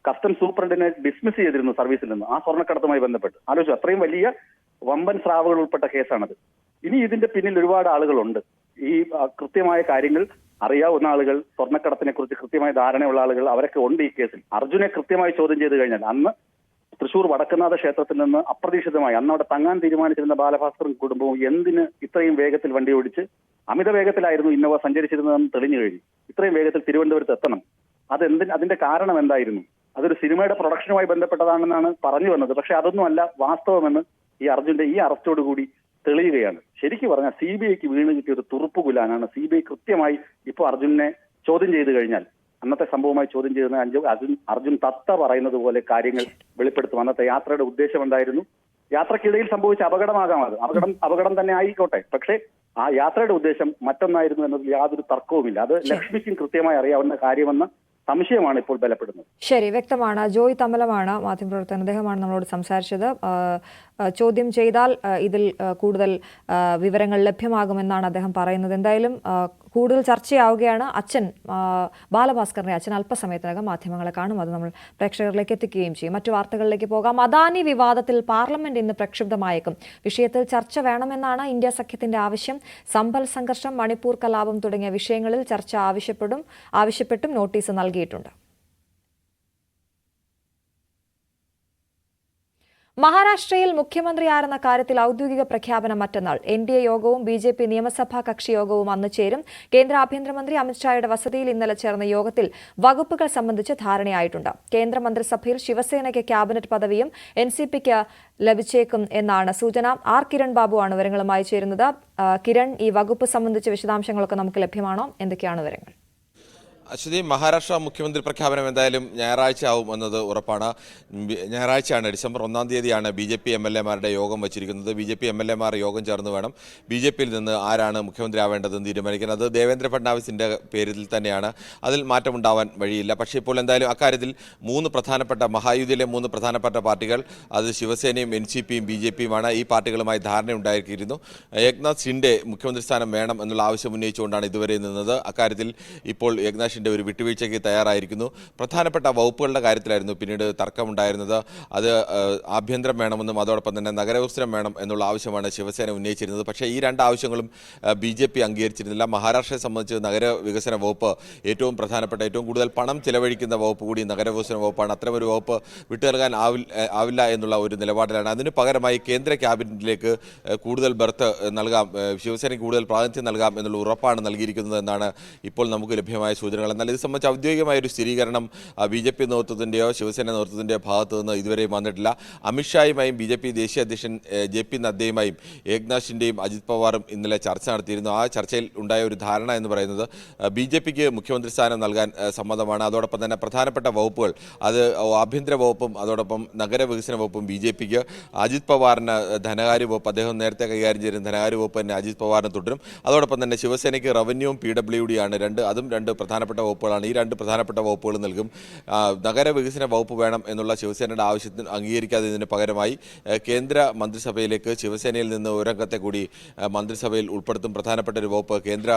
കസ്റ്റംസ് സൂപ്രണ്ടിനെ ഡിസ്മിസ് ചെയ്തിരുന്നു സർവീസിൽ നിന്ന് ആ സ്വർണ്ണക്കടത്തുമായി ബന്ധപ്പെട്ട്. ആലോചിച്ചു, അത്രയും വലിയ വമ്പൻ സ്രാവുകൾ ഉൾപ്പെട്ട കേസാണത്. ഇനി ഇതിന്റെ പിന്നിൽ ഒരുപാട് ആളുകളുണ്ട്. ഈ കൃത്യമായ കാര്യങ്ങൾ അറിയാവുന്ന ആളുകൾ, സ്വർണ്ണക്കടത്തിനെ കുറിച്ച് കൃത്യമായ ധാരണയുള്ള ആളുകൾ, അവരൊക്കെ ഉണ്ട് ഈ കേസിൽ. അർജുനെ കൃത്യമായി ചോദ്യം ചെയ്ത് കഴിഞ്ഞാൽ അന്ന് തൃശൂർ വടക്കുന്നാഥ ക്ഷേത്രത്തിൽ നിന്ന് അപ്രതീക്ഷിതമായി അന്ന് അവിടെ തങ്ങാൻ തീരുമാനിച്ചിരുന്ന ബാലഭാസ്കറും കുടുംബവും എന്തിന് ഇത്രയും വേഗത്തിൽ വണ്ടി ഓടിച്ച്, അമിത വേഗത്തിലായിരുന്നു ഇന്നോവ സഞ്ചരിച്ചിരുന്നതെന്ന് തെളിഞ്ഞു കഴിഞ്ഞു. ഇത്രയും വേഗത്തിൽ തിരുവനന്തപുരത്ത് എത്തണം, അതിന്റെ കാരണം എന്തായിരുന്നു? അതൊരു സിനിമയുടെ പ്രൊഡക്ഷനുമായി ബന്ധപ്പെട്ടതാണെന്നാണ് പറഞ്ഞു വന്നത്. പക്ഷെ അതൊന്നും അല്ല വാസ്തവമെന്ന് ഈ അർജുന്റെ ഈ അറസ്റ്റോടുകൂടി തെളിയുകയാണ്. ശരിക്കും പറഞ്ഞാൽ CBIക്ക് വീണ് കിട്ടിയ ഒരു തുറുപ്പുകുലാനാണ്. CBI കൃത്യമായി ഇപ്പോൾ അർജുനെ ചോദ്യം ചെയ്തു കഴിഞ്ഞാൽ, അന്നത്തെ സംഭവമായി ചോദ്യം ചെയ്യുന്ന അർജുൻ തത്ത പറയുന്നത് പോലെ കാര്യങ്ങൾ വെളിപ്പെടുത്തും. അന്നത്തെ യാത്രയുടെ ഉദ്ദേശം എന്തായിരുന്നു? യാത്രക്കിടയിൽ സംഭവിച്ച അപകടമാകാം, അത് അപകടം തന്നെ ആയിക്കോട്ടെ. പക്ഷേ ആ യാത്രയുടെ ഉദ്ദേശം മറ്റൊന്നായിരുന്നു എന്നതിൽ യാതൊരു തർക്കവുമില്ല. അത് ലക്ഷ്മിക്കും കൃത്യമായി അറിയാവുന്ന കാര്യമെന്ന സംശയമാണ് ഇപ്പോൾ ബലപ്പെടുന്നത്. ശരി, വ്യക്തമാണ്. ജോയ് തമലമാണ് മാധ്യമപ്രവർത്തകൻ. അദ്ദേഹമാണ് നമ്മളോട് സംസാരിച്ചത്. ചോദ്യം ചെയ്താൽ ഇതിൽ കൂടുതൽ വിവരങ്ങൾ ലഭ്യമാകുമെന്നാണ് അദ്ദേഹം പറയുന്നത്. എന്തായാലും കൂടുതൽ ചർച്ചയാവുകയാണ്. അച്ഛൻ, ബാലഭാസ്കറിന്റെ അച്ഛൻ അല്പസമയത്തിനകം മാധ്യമങ്ങളെ കാണും. അത് നമ്മൾ പ്രേക്ഷകരിലേക്ക് എത്തിക്കുകയും ചെയ്യും. മറ്റു വാർത്തകളിലേക്ക് പോകാം. അദാനി വിവാദത്തിൽ പാർലമെന്റ് ഇന്ന് പ്രക്ഷുബ്ധമായേക്കും. വിഷയത്തിൽ ചർച്ച വേണമെന്നാണ് ഇന്ത്യ സഖ്യത്തിന്റെ ആവശ്യം. സമ്പൽ സംഘർഷം, മണിപ്പൂർ കലാപം തുടങ്ങിയ വിഷയങ്ങളിൽ ചർച്ച ആവശ്യപ്പെട്ടും നോട്ടീസ് നൽകിയിട്ടുണ്ട്. മഹാരാഷ്ട്രയിൽ മുഖ്യമന്ത്രിയാരെന്ന കാര്യത്തിൽ ഔദ്യോഗിക പ്രഖ്യാപനം മറ്റന്നാൾ. NDA യോഗവും BJP നിയമസഭാ കക്ഷി യോഗവും അന്ന് ചേരും. കേന്ദ്ര ആഭ്യന്തരമന്ത്രി അമിത്ഷായുടെ വസതിയിൽ ഇന്നലെ ചേർന്ന യോഗത്തിൽ വകുപ്പുകൾ സംബന്ധിച്ച് ധാരണയായിട്ടുണ്ട്. കേന്ദ്രമന്ത്രിസഭയിൽ ശിവസേനയ്ക്ക് ക്യാബിനറ്റ് പദവിയും NCPക്ക് ലഭിച്ചേക്കും എന്നാണ് സൂചന. കിരൺ ബാബു ആണ് വിവരങ്ങളുമായി ചേരുന്നത്. കിരൺ, ഈ വകുപ്പ് സംബന്ധിച്ച വിശദാംശങ്ങളൊക്കെ നമുക്ക് ലഭ്യമാണോ? എന്തൊക്കെയാണ് വിവരങ്ങൾ? അശ്വതി, മഹാരാഷ്ട്ര മുഖ്യമന്ത്രി പ്രഖ്യാപനം എന്തായാലും ഞായറാഴ്ച ആവും എന്നത് ഉറപ്പാണ്. ഞായറാഴ്ചയാണ്, ഡിസംബർ 1-ാം തീയതിയാണ് BJP MLA-മാരുടെ യോഗം വച്ചിരിക്കുന്നത്. BJP MLA-മാർ യോഗം ചേർന്ന് വേണം BJP-യിൽ നിന്ന് ആരാണ് മുഖ്യമന്ത്രി ആവേണ്ടതെന്ന് തീരുമാനിക്കുന്നത്. അത് ദേവേന്ദ്ര ഫഡ്നാവിസിന്റെ പേരിൽ തന്നെയാണ്. അതിൽ മാറ്റമുണ്ടാവാൻ വഴിയില്ല. പക്ഷേ ഇപ്പോൾ എന്തായാലും അക്കാര്യത്തിൽ മഹായുതിയിലെ 3 പ്രധാനപ്പെട്ട പാർട്ടികൾ, അത് ശിവസേനയും NCPയും BJPയുമാണ്. ഈ പാർട്ടികളുമായി ധാരണയുണ്ടായിരിക്കുന്നു. ഏക്നാഥ് ഷിൻഡെ മുഖ്യമന്ത്രി സ്ഥാനം വേണം എന്നുള്ള ആവശ്യം ഉന്നയിച്ചുകൊണ്ടാണ് ഇതുവരെ നിന്നത്. അക്കാര്യത്തിൽ ഇപ്പോൾ ഏക്നാഥ് ഷിൻഡെ ഒരു വിട്ടുവീഴ്ചയ്ക്ക് തയ്യാറായിരിക്കുന്നു. പ്രധാനപ്പെട്ട വകുപ്പുകളുടെ കാര്യത്തിലായിരുന്നു പിന്നീട് തർക്കമുണ്ടായിരുന്നത്. അത് ആഭ്യന്തരം വേണമെന്നും അതോടൊപ്പം തന്നെ നഗരവികസനം വേണം എന്നുള്ള ആവശ്യമാണ് ശിവസേന ഉന്നയിച്ചിരുന്നത്. പക്ഷേ ഈ 2 ആവശ്യങ്ങളും BJP അംഗീകരിച്ചിരുന്നില്ല. മഹാരാഷ്ട്രയെ സംബന്ധിച്ച് നഗരവികസന വകുപ്പ് ഏറ്റവും പ്രധാനപ്പെട്ട, ഏറ്റവും കൂടുതൽ പണം ചെലവഴിക്കുന്ന വകുപ്പ് കൂടി നഗരവികസന വകുപ്പാണ്. അത്തരമൊരു വകുപ്പ് വിട്ടുനൽകാൻ ആവില്ല എന്നുള്ള ഒരു നിലപാടിലാണ്. അതിന് പകരമായി കേന്ദ്ര ക്യാബിനറ്റിലേക്ക് കൂടുതൽ ബർത്ത് നൽകാം, ശിവസേനയ്ക്ക് കൂടുതൽ പ്രാതിനിധ്യം നൽകാം എന്നുള്ള ഉറപ്പാണ് നൽകിയിരിക്കുന്നത് എന്നാണ് ഇപ്പോൾ നമുക്ക് ലഭ്യമായ സൂചനകൾ. എന്നാൽ ഇത് സംബന്ധിച്ച് ഔദ്യോഗികമായ ഒരു സ്ഥിരീകരണം BJP നേതൃത്വത്തിൻ്റെയോ ശിവസേന നേതൃത്വത്തിൻ്റെയോ ഭാഗത്തു നിന്ന് ഇതുവരെയും വന്നിട്ടില്ല. അമിത്ഷായുമായും BJP ദേശീയ അധ്യക്ഷൻ JP നദ്ദയുമായും ഏക്നാഥ് ഷിൻഡെയും അജിത് പവാറും ഇന്നലെ ചർച്ച നടത്തിയിരുന്നു. ആ ചർച്ചയിൽ ഉണ്ടായ ഒരു ധാരണ എന്ന് പറയുന്നത് BJPക്ക് മുഖ്യമന്ത്രി സ്ഥാനം നൽകാൻ സമ്മതമാണ്. അതോടൊപ്പം തന്നെ പ്രധാനപ്പെട്ട വകുപ്പുകൾ, അത് ആഭ്യന്തര വകുപ്പും അതോടൊപ്പം നഗരവികസന വകുപ്പും BJPക്ക്, അജിത് പവാറിന് ധനകാര്യ വകുപ്പ്, അദ്ദേഹം നേരത്തെ കൈകാര്യം ചെയ്യുന്ന ധനകാര്യ വകുപ്പ് തന്നെ അജിത് പവാറിന് തുടരും. അതോടൊപ്പം തന്നെ ശിവസേനയ്ക്ക് റവന്യൂവും PWD-യാണ്. അതും 2 പ്രധാനപ്പെട്ട വകുപ്പുകളാണ്. ഈ 2 പ്രധാനപ്പെട്ട വകുപ്പുകൾ നൽകും. നഗരവികസന വകുപ്പ് വേണം എന്നുള്ള ശിവസേനയുടെ ആവശ്യത്തിന് അംഗീകരിക്കാതെ ഇതിന് പകരമായി കേന്ദ്ര മന്ത്രിസഭയിലേക്ക് ശിവസേനയിൽ നിന്ന് ഒരംഗത്തെ കൂടി മന്ത്രിസഭയിൽ ഉൾപ്പെടുത്തും. പ്രധാനപ്പെട്ട ഒരു വകുപ്പ് കേന്ദ്ര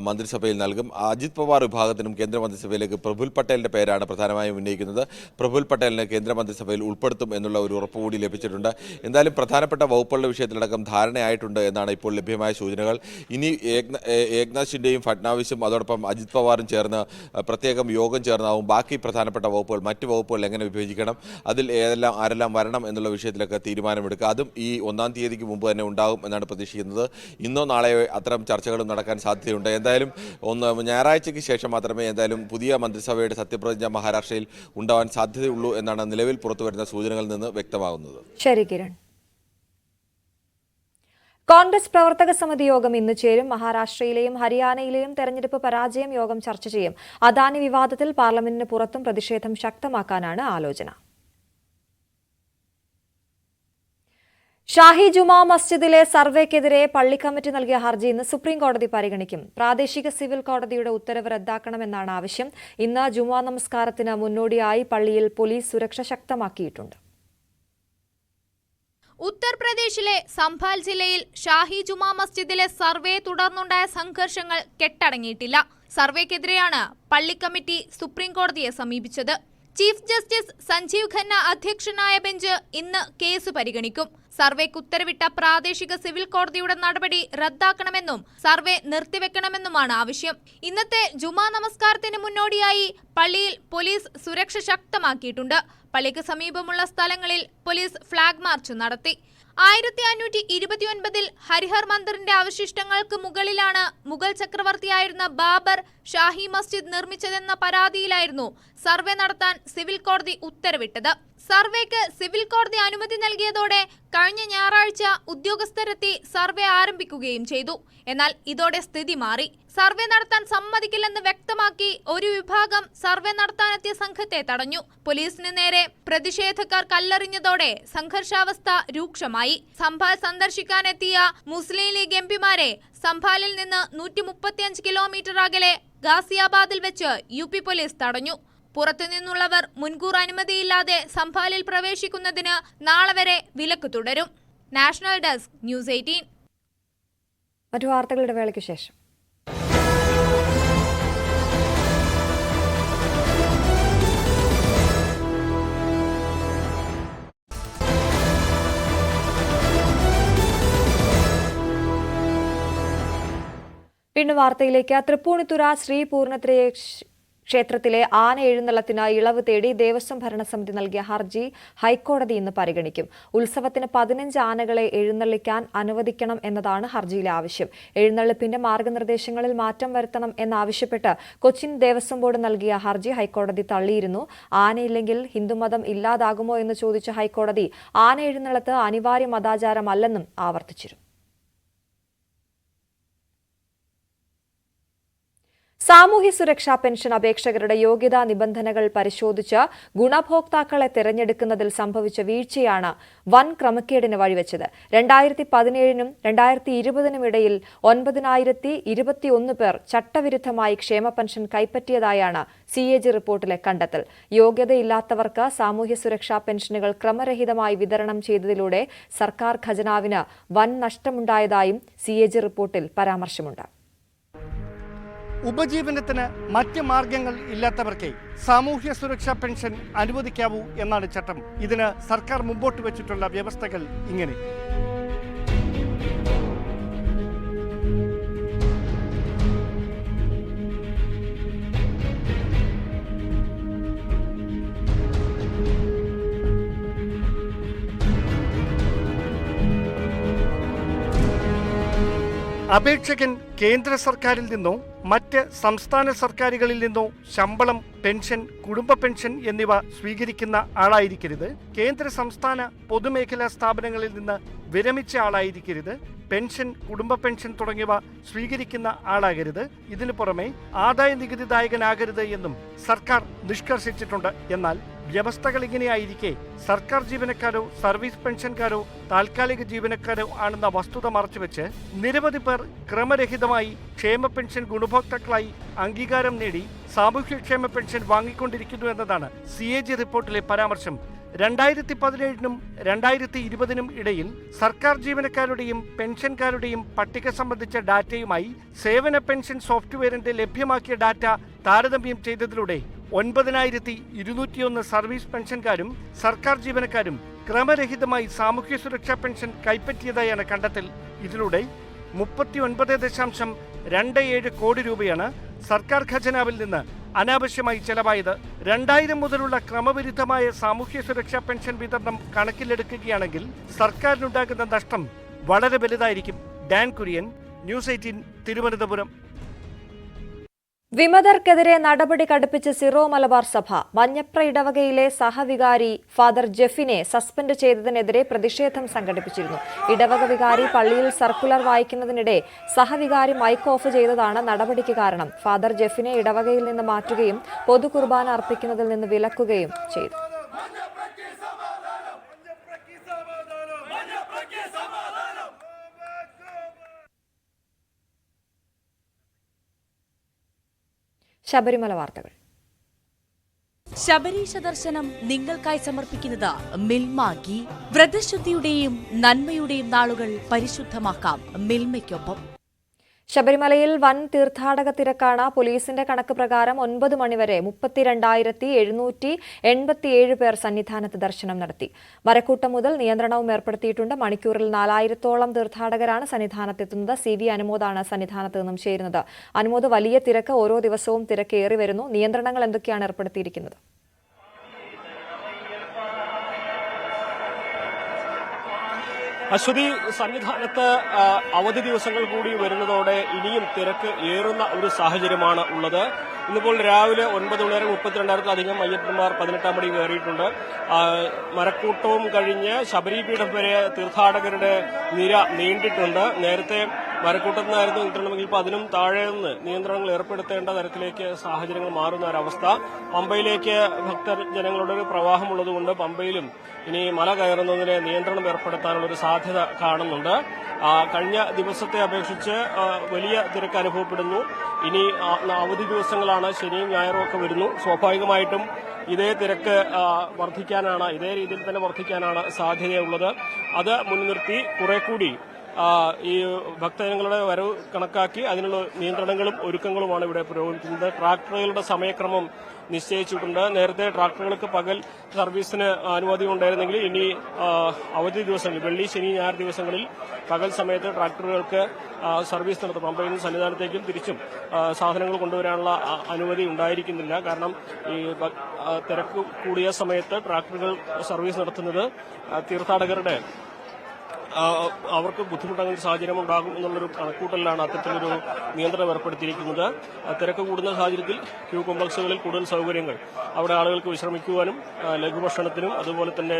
മന്ത്രിസഭയിൽ നൽകും. അജിത് പവാർ വിഭാഗത്തിനും കേന്ദ്ര മന്ത്രിസഭയിലേക്ക് പ്രഫുൽ പട്ടേലിന്റെ പേരാണ് പ്രധാനമായും ഉന്നയിക്കുന്നത്. പ്രഫുൽ പട്ടേലിനെ കേന്ദ്ര മന്ത്രിസഭയിൽ ഉൾപ്പെടുത്തും എന്നുള്ള ഒരു ഉറപ്പ് കൂടി ലഭിച്ചിട്ടുണ്ട്. എന്തായാലും പ്രധാനപ്പെട്ട വകുപ്പുകളുടെ വിഷയത്തിലടക്കം ധാരണയായിട്ടുണ്ട് എന്നാണ് ഇപ്പോൾ ലഭ്യമായ സൂചനകൾ. ഇനി ഏക്നാഥ് ഷിൻഡെയും ഫഡ്നാവിസും അതോടൊപ്പം അജിത് പവാറും ചേർന്ന് പ്രത്യേകം യോഗം ചേർന്നാവും ബാക്കി പ്രധാനപ്പെട്ട വകുപ്പുകൾ, മറ്റ് വകുപ്പുകൾ എങ്ങനെ വിഭജിക്കണം, അതിൽ ആരെല്ലാം വരണം എന്നുള്ള വിഷയത്തിലൊക്കെ തീരുമാനമെടുക്കുക. അതും ഈ 1-ാം തീയതിക്ക് മുമ്പ് തന്നെ ഉണ്ടാകും എന്നാണ് പ്രതീക്ഷിക്കുന്നത്. ഇന്നോ നാളെയോ അത്തരം ചർച്ചകളും നടക്കാൻ സാധ്യതയുണ്ട്. എന്തായാലും ഞായറാഴ്ചയ്ക്ക് ശേഷം മാത്രമേ എന്തായാലും പുതിയ മന്ത്രിസഭയുടെ സത്യപ്രതിജ്ഞ മഹാരാഷ്ട്രയിൽ ഉണ്ടാവാൻ സാധ്യതയുള്ളൂ എന്നാണ് നിലവിൽ പുറത്തുവരുന്ന സൂചനകളിൽ നിന്ന് വ്യക്തമാകുന്നത്. ശരി കിരൺ. കോൺഗ്രസ് പ്രവർത്തക സമിതി യോഗം ഇന്ന് ചേരും. മഹാരാഷ്ട്രയിലെയും ഹരിയാനയിലെയും തെരഞ്ഞെടുപ്പ് പരാജയം യോഗം ചർച്ച ചെയ്യും. അദാനി വിവാദത്തിൽ പാർലമെന്റിന് പുറത്തും പ്രതിഷേധം ശക്തമാക്കാനാണ് ആലോചന. ഷാഹി ജുമാ മസ്ജിദിലെ സർവേക്കെതിരെ പള്ളി കമ്മിറ്റി നൽകിയ ഹർജി ഇന്ന് സുപ്രീം കോടതി പരിഗണിക്കും. പ്രാദേശിക സിവിൽ കോടതിയുടെ ഉത്തരവ് റദ്ദാക്കണമെന്നാണ് ആവശ്യം. ഇന്ന് ജുമാ നമസ്കാരത്തിന് മുന്നോടിയായി പള്ളിയിൽ പോലീസ് സുരക്ഷ ശക്തമാക്കിയിട്ടുണ്ട്. ഉത്തർപ്രദേശിലെ സംഭാൽ ജില്ലയിൽ ഷാഹി ജുമാ മസ്ജിദിലെ സർവേ തുടർന്നുണ്ടായ സംഘർഷങ്ങൾ കെട്ടടങ്ങിയിട്ടില്ല. സർവേക്കെതിരെയാണ് പള്ളി കമ്മിറ്റി സുപ്രീം കോടതിയെ സമീപിച്ചത്. ചീഫ് ജസ്റ്റിസ് സഞ്ജീവ് ഖന്ന അധ്യക്ഷനായ ബെഞ്ച് ഇന്ന് കേസ് പരിഗണിക്കും. സർവേക്ക് ഉത്തരവിട്ട പ്രാദേശിക സിവിൽ കോടതിയുടെ നടപടി റദ്ദാക്കണമെന്നും സർവേ നിർത്തിവെക്കണമെന്നുമാണ് ആവശ്യം. ഇന്നത്തെ ജുമാ നമസ്കാരത്തിന് മുന്നോടിയായി പള്ളിയിൽ പോലീസ് സുരക്ഷ ശക്തമാക്കിയിട്ടുണ്ട്. പള്ളിക്ക് സമീപമുള്ള സ്ഥലങ്ങളിൽ പോലീസ് ഫ്ളാഗ് മാർച്ച് നടത്തി. 1529 ഹരിഹർ മന്ദിറിന്റെ അവശിഷ്ടങ്ങൾക്ക് മുകളിലാണ് മുഗൾ ചക്രവർത്തിയായിരുന്ന ബാബർ ഷാഹി മസ്ജിദ് നിർമ്മിച്ചതെന്ന പരാതിയിലായിരുന്നു സർവേ നടത്താൻ സിവിൽ കോടതി ഉത്തരവിട്ടത്. സർവേക്ക് സിവിൽ കോടതി അനുമതി നൽകിയതോടെ കഴിഞ്ഞ ഞായറാഴ്ച ഉദ്യോഗസ്ഥരെത്തി സർവേ ആരംഭിക്കുകയും ചെയ്തു. എന്നാൽ ഇതോടെ സ്ഥിതി മാറി. സർവേ നടത്താൻ സമ്മതിക്കില്ലെന്ന് വ്യക്തമാക്കി ഒരു വിഭാഗം സർവേ നടത്താനെത്തിയ സംഘത്തെ തടഞ്ഞു. പോലീസിന് നേരെ പ്രതിഷേധക്കാർ കല്ലെറിഞ്ഞതോടെ സംഘർഷാവസ്ഥ രൂക്ഷമായി. സംഭാൽ സന്ദർശിക്കാനെത്തിയ മുസ്ലിം ലീഗ് എംപിമാരെ സംഭാലിൽ നിന്ന് 135 കിലോമീറ്റർ അകലെ ഗാസിയാബാദിൽ വെച്ച് UP പോലീസ് തടഞ്ഞു. പുറത്തുനിന്നുള്ളവർ മുൻകൂർ അനുമതിയില്ലാതെ സംഭാലിൽ പ്രവേശിക്കുന്നതിന് നാളെ വരെ വിലക്ക് തുടരും. National desk news 18. മറ്റു വാർത്തകളുടെ വേളയ്ക്ക് ശേഷം വീണ്ടും വാർത്തയിലേക്ക്. തൃപ്പൂണിത്തുറ ശ്രീ പൂർണ്ണത്രയ ക്ഷേത്രത്തിലെ ആന എഴുന്നള്ളത്തിന് ഇളവ് തേടി ദേവസ്വം ഭരണസമിതി നൽകിയ ഹർജി ഹൈക്കോടതി ഇന്ന് പരിഗണിക്കും. ഉത്സവത്തിന് 15 ആനകളെ എഴുന്നള്ളിക്കാൻ അനുവദിക്കണം എന്നതാണ് ഹർജിയിലെ ആവശ്യം. എഴുന്നള്ളിപ്പിന്റെ മാർഗനിർദ്ദേശങ്ങളിൽ മാറ്റം വരുത്തണം എന്നാവശ്യപ്പെട്ട് കൊച്ചിൻ ദേവസ്വം ബോർഡ് നൽകിയ ഹർജി ഹൈക്കോടതി തള്ളിയിരുന്നു. ആനയില്ലെങ്കിൽ ഹിന്ദുമതം ഇല്ലാതാകുമോ എന്ന് ചോദിച്ച ഹൈക്കോടതി ആന എഴുന്നള്ളത്ത് അനിവാര്യ മതാചാരമല്ലെന്നും ആവർത്തിച്ചിരുന്നു. സാമൂഹ്യ സുരക്ഷാ പെൻഷൻ അപേക്ഷകരുടെ യോഗ്യതാ നിബന്ധനകൾ പരിശോധിച്ച് ഗുണഭോക്താക്കളെ തെരഞ്ഞെടുക്കുന്നതിൽ സംഭവിച്ച വീഴ്ചയാണ് വൻ ക്രമക്കേടിന് വഴിവെച്ചത്. 2017-നും 2020-നും ഇടയിൽ 9,021 പേർ ചട്ടവിരുദ്ധമായി ക്ഷേമ പെൻഷൻ കൈപ്പറ്റിയതായാണ് CAG റിപ്പോർട്ടിലെ കണ്ടെത്തൽ. യോഗ്യതയില്ലാത്തവർക്ക് സാമൂഹ്യ സുരക്ഷാ പെൻഷനുകൾ ക്രമരഹിതമായി വിതരണം ചെയ്തതിലൂടെ സർക്കാർ ഖജനാവിന് വൻ നഷ്ടമുണ്ടായതായും CAG റിപ്പോർട്ടിൽ പരാമർശമുണ്ട്. ഉപജീവനത്തിന് മറ്റ് മാർഗങ്ങൾ ഇല്ലാത്തവർക്ക് സാമൂഹ്യ സുരക്ഷാ പെൻഷൻ അനുവദിക്കാവൂ എന്നാണ് ചട്ടം. ഇതിന് സർക്കാർ മുമ്പോട്ട് വെച്ചിട്ടുള്ള വ്യവസ്ഥകൾ ഇങ്ങനെ. അപേക്ഷകൻ കേന്ദ്ര സർക്കാരിൽ നിന്നോ മറ്റ് സംസ്ഥാന സർക്കാരുകളിൽ നിന്നോ ശമ്പളം, പെൻഷൻ, കുടുംബ പെൻഷൻ എന്നിവ സ്വീകരിക്കുന്ന ആളായിരിക്കരുത്. കേന്ദ്ര സംസ്ഥാന പൊതുമേഖലാ സ്ഥാപനങ്ങളിൽ നിന്ന് വിരമിച്ച ആളായിരിക്കരുത്. പെൻഷൻ, കുടുംബ പെൻഷൻ തുടങ്ങിയവ സ്വീകരിക്കുന്ന ആളാകരുത്. ഇതിനു പുറമെ ആദായ നികുതിദായകനാകരുത് എന്നും സർക്കാർ നിഷ്കർഷിച്ചിട്ടുണ്ട്. എന്നാൽ വ്യവസ്ഥകൾ ഇങ്ങനെയായിരിക്കെ സർക്കാർ ജീവനക്കാരോ സർവീസ് പെൻഷൻകാരോ താൽക്കാലിക ജീവനക്കാരോ ആണെന്ന വസ്തുത മറച്ചുവെച്ച് നിരവധി പേർ ക്രമരഹിതമായി ക്ഷേമ പെൻഷൻ ഗുണഭോക്താക്കളായി അംഗീകാരം നേടി സാമൂഹ്യക്ഷേമ പെൻഷൻ വാങ്ങിക്കൊണ്ടിരിക്കുന്നു എന്നതാണ് CAG റിപ്പോർട്ടിലെ പരാമർശം. 2017-നും 2020-നും ഇടയിൽ സർക്കാർ ജീവനക്കാരുടെയും പെൻഷൻകാരുടെയും പട്ടിക സംബന്ധിച്ച ഡാറ്റയുമായി സേവന പെൻഷൻ സോഫ്റ്റ്വെയറിന്റെ ലഭ്യമാക്കിയ ഡാറ്റ താരതമ്യം ചെയ്തതിലൂടെ 9,201 സർവീസ് പെൻഷൻകാരും സർക്കാർ ജീവനക്കാരും ക്രമരഹിതമായി സാമൂഹ്യ സുരക്ഷാ പെൻഷൻ കൈപ്പറ്റിയതായാണ് കണ്ടെത്തൽ. ഇതിലൂടെ 39.27 കോടി രൂപയാണ് സർക്കാർ ഖജനാവിൽ നിന്ന് അനാവശ്യമായി ചെലവായത്. 2000 മുതലുള്ള ക്രമവിരുദ്ധമായ സാമൂഹ്യ സുരക്ഷാ പെൻഷൻ വിതരണം കണക്കിലെടുക്കുകയാണെങ്കിൽ സർക്കാരിനുണ്ടാകുന്ന നഷ്ടം വളരെ വലുതായിരിക്കും. Dan Kurian, news 18, Thiruvananthapuram. വിമതർക്കെതിരെ നടപടി കടുപ്പിച്ച സിറോ മലബാർ സഭ. മഞ്ഞപ്ര ഇടവകയിലെ സഹവികാരി ഫാദർ ജെഫിനെ സസ്പെൻഡ് ചെയ്തതിനെതിരെ പ്രതിഷേധം സംഘടിപ്പിച്ചിരുന്നു. ഇടവക വികാരി പള്ളിയിൽ സർക്കുലർ വായിക്കുന്നതിനിടെ സഹവികാരി മൈക്ക് ഓഫ് ചെയ്തതാണ് നടപടിക്ക് കാരണം. ഫാദർ ജെഫിനെ ഇടവകയിൽ നിന്ന് മാറ്റുകയും പൊതുകുർബാന അർപ്പിക്കുന്നതിൽ നിന്ന് വിലക്കുകയും ചെയ്തു. ശബരിമല വാർത്തകൾ. ശബരീശ ദർശനം നിങ്ങൾക്കായി സമർപ്പിക്കുന്നത് മിൽമ ഗീ. വ്രതശുദ്ധിയുടെയും നന്മയുടെയും നാളുകൾ പരിശുദ്ധമാക്കാം മിൽമയ്ക്കൊപ്പം. ശബരിമലയിൽ വൻ തീർത്ഥാടക തിരക്കാണ്. പോലീസിന്റെ കണക്ക് പ്രകാരം 9 മണിവരെ 32,787 പേർ സന്നിധാനത്ത് ദർശനം നടത്തി. മരക്കൂട്ടം മുതൽ നിയന്ത്രണവും ഏർപ്പെടുത്തിയിട്ടുണ്ട്. മണിക്കൂറിൽ 4000-ഓളം തീർത്ഥാടകരാണ് സന്നിധാനത്തെത്തുന്നത്. CV അനുമോദാണ് സന്നിധാനത്ത് നിന്നും ചേരുന്നത്. അനുമോദ്, വലിയ തിരക്ക്, ഓരോ ദിവസവും തിരക്കേറി വരുന്നു. നിയന്ത്രണങ്ങൾ എന്തൊക്കെയാണ് ഏർപ്പെടുത്തിയിരിക്കുന്നത്? അശ്വതി, സന്നിധാനത്ത് അവധി ദിവസങ്ങൾ കൂടി വരുന്നതോടെ ഇനിയും തിരക്ക് ഏറുന്ന ഒരു സാഹചര്യമാണ് ഉള്ളത്. ഇന്നിപ്പോൾ രാവിലെ 9 മണി വരെ 32,000-ലധികം അയ്യപ്പന്മാർ 18-ാം പടി കയറിയിട്ടുണ്ട്. മരക്കൂട്ടവും കഴിഞ്ഞ് ശബരിപീഠം വരെ തീർത്ഥാടകരുടെ നിര നീണ്ടിട്ടുണ്ട്. നേരത്തെ മരക്കൂട്ടത്തിൽ നിന്നായിരുന്നു നിയന്ത്രണമെങ്കിൽ ഇപ്പോൾ അതിനും താഴെ നിന്ന് നിയന്ത്രണങ്ങൾ ഏർപ്പെടുത്തേണ്ട തരത്തിലേക്ക് സാഹചര്യങ്ങൾ മാറുന്ന ഒരവസ്ഥ. പമ്പയിലേക്ക് ഭക്തജനങ്ങളുടെ ഒരു പ്രവാഹമുള്ളതുകൊണ്ട് പമ്പയിലും ഇനി മല കയറുന്നതിന് നിയന്ത്രണം ഏർപ്പെടുത്താനുള്ളൊരു സാധ്യത കാണുന്നുണ്ട്. കഴിഞ്ഞ ദിവസത്തെ അപേക്ഷിച്ച് വലിയ തിരക്ക് അനുഭവപ്പെടുന്നു. ഇനി അവധി ദിവസങ്ങളാണ്, ശനിയും ഞായറും ഒക്കെ വരുന്നു. സ്വാഭാവികമായിട്ടും ഇതേ തിരക്ക് ഇതേ രീതിയിൽ തന്നെ വർദ്ധിക്കാനാണ് സാധ്യതയുള്ളത്. അത് മുൻനിർത്തി കുറെ കൂടി ഈ ഭക്തജനങ്ങളുടെ വരവ് കണക്കാക്കി അതിനുള്ള നിയന്ത്രണങ്ങളും ഒരുക്കങ്ങളുമാണ് ഇവിടെ പുരോഗമിക്കുന്നത്. ട്രാക്ടറുകളുടെ സമയക്രമം നിശ്ചയിച്ചിട്ടുണ്ട്. നേരത്തെ ട്രാക്ടറുകൾക്ക് പകൽ സർവീസിന് അനുമതി ഉണ്ടായിരുന്നെങ്കിൽ ഇനി അവധി ദിവസങ്ങളിൽ, വെള്ളി, ശനി, ഞായർ ദിവസങ്ങളിൽ പകൽ സമയത്ത് ട്രാക്ടറുകൾക്ക് സർവീസ് നടത്തും. പമ്പയിൽ നിന്ന് സന്നിധാനത്തേക്കും തിരിച്ചും സാധനങ്ങൾ കൊണ്ടുവരാനുള്ള അനുമതി ഉണ്ടായിരിക്കുന്നില്ല. കാരണം ഈ തിരക്ക് കൂടിയ സമയത്ത് ട്രാക്ടറുകൾ സർവീസ് നടത്തുന്നത് തീർത്ഥാടകരുടെ അവർക്ക് ബുദ്ധിമുട്ടുന്ന സാഹചര്യം ഉണ്ടാകും എന്നുള്ളൊരു കണക്കൂട്ടലിലാണ് അത്തരത്തിലൊരു നിയന്ത്രണം ഏർപ്പെടുത്തിയിരിക്കുന്നത്. തിരക്ക് കൂടുന്ന സാഹചര്യത്തിൽ ക്യൂ കോംപ്ലക്സുകളിൽ കൂടുതൽ സൗകര്യങ്ങൾ, അവിടെ ആളുകൾക്ക് വിശ്രമിക്കുവാനും ലഘുഭക്ഷണത്തിനും അതുപോലെ തന്നെ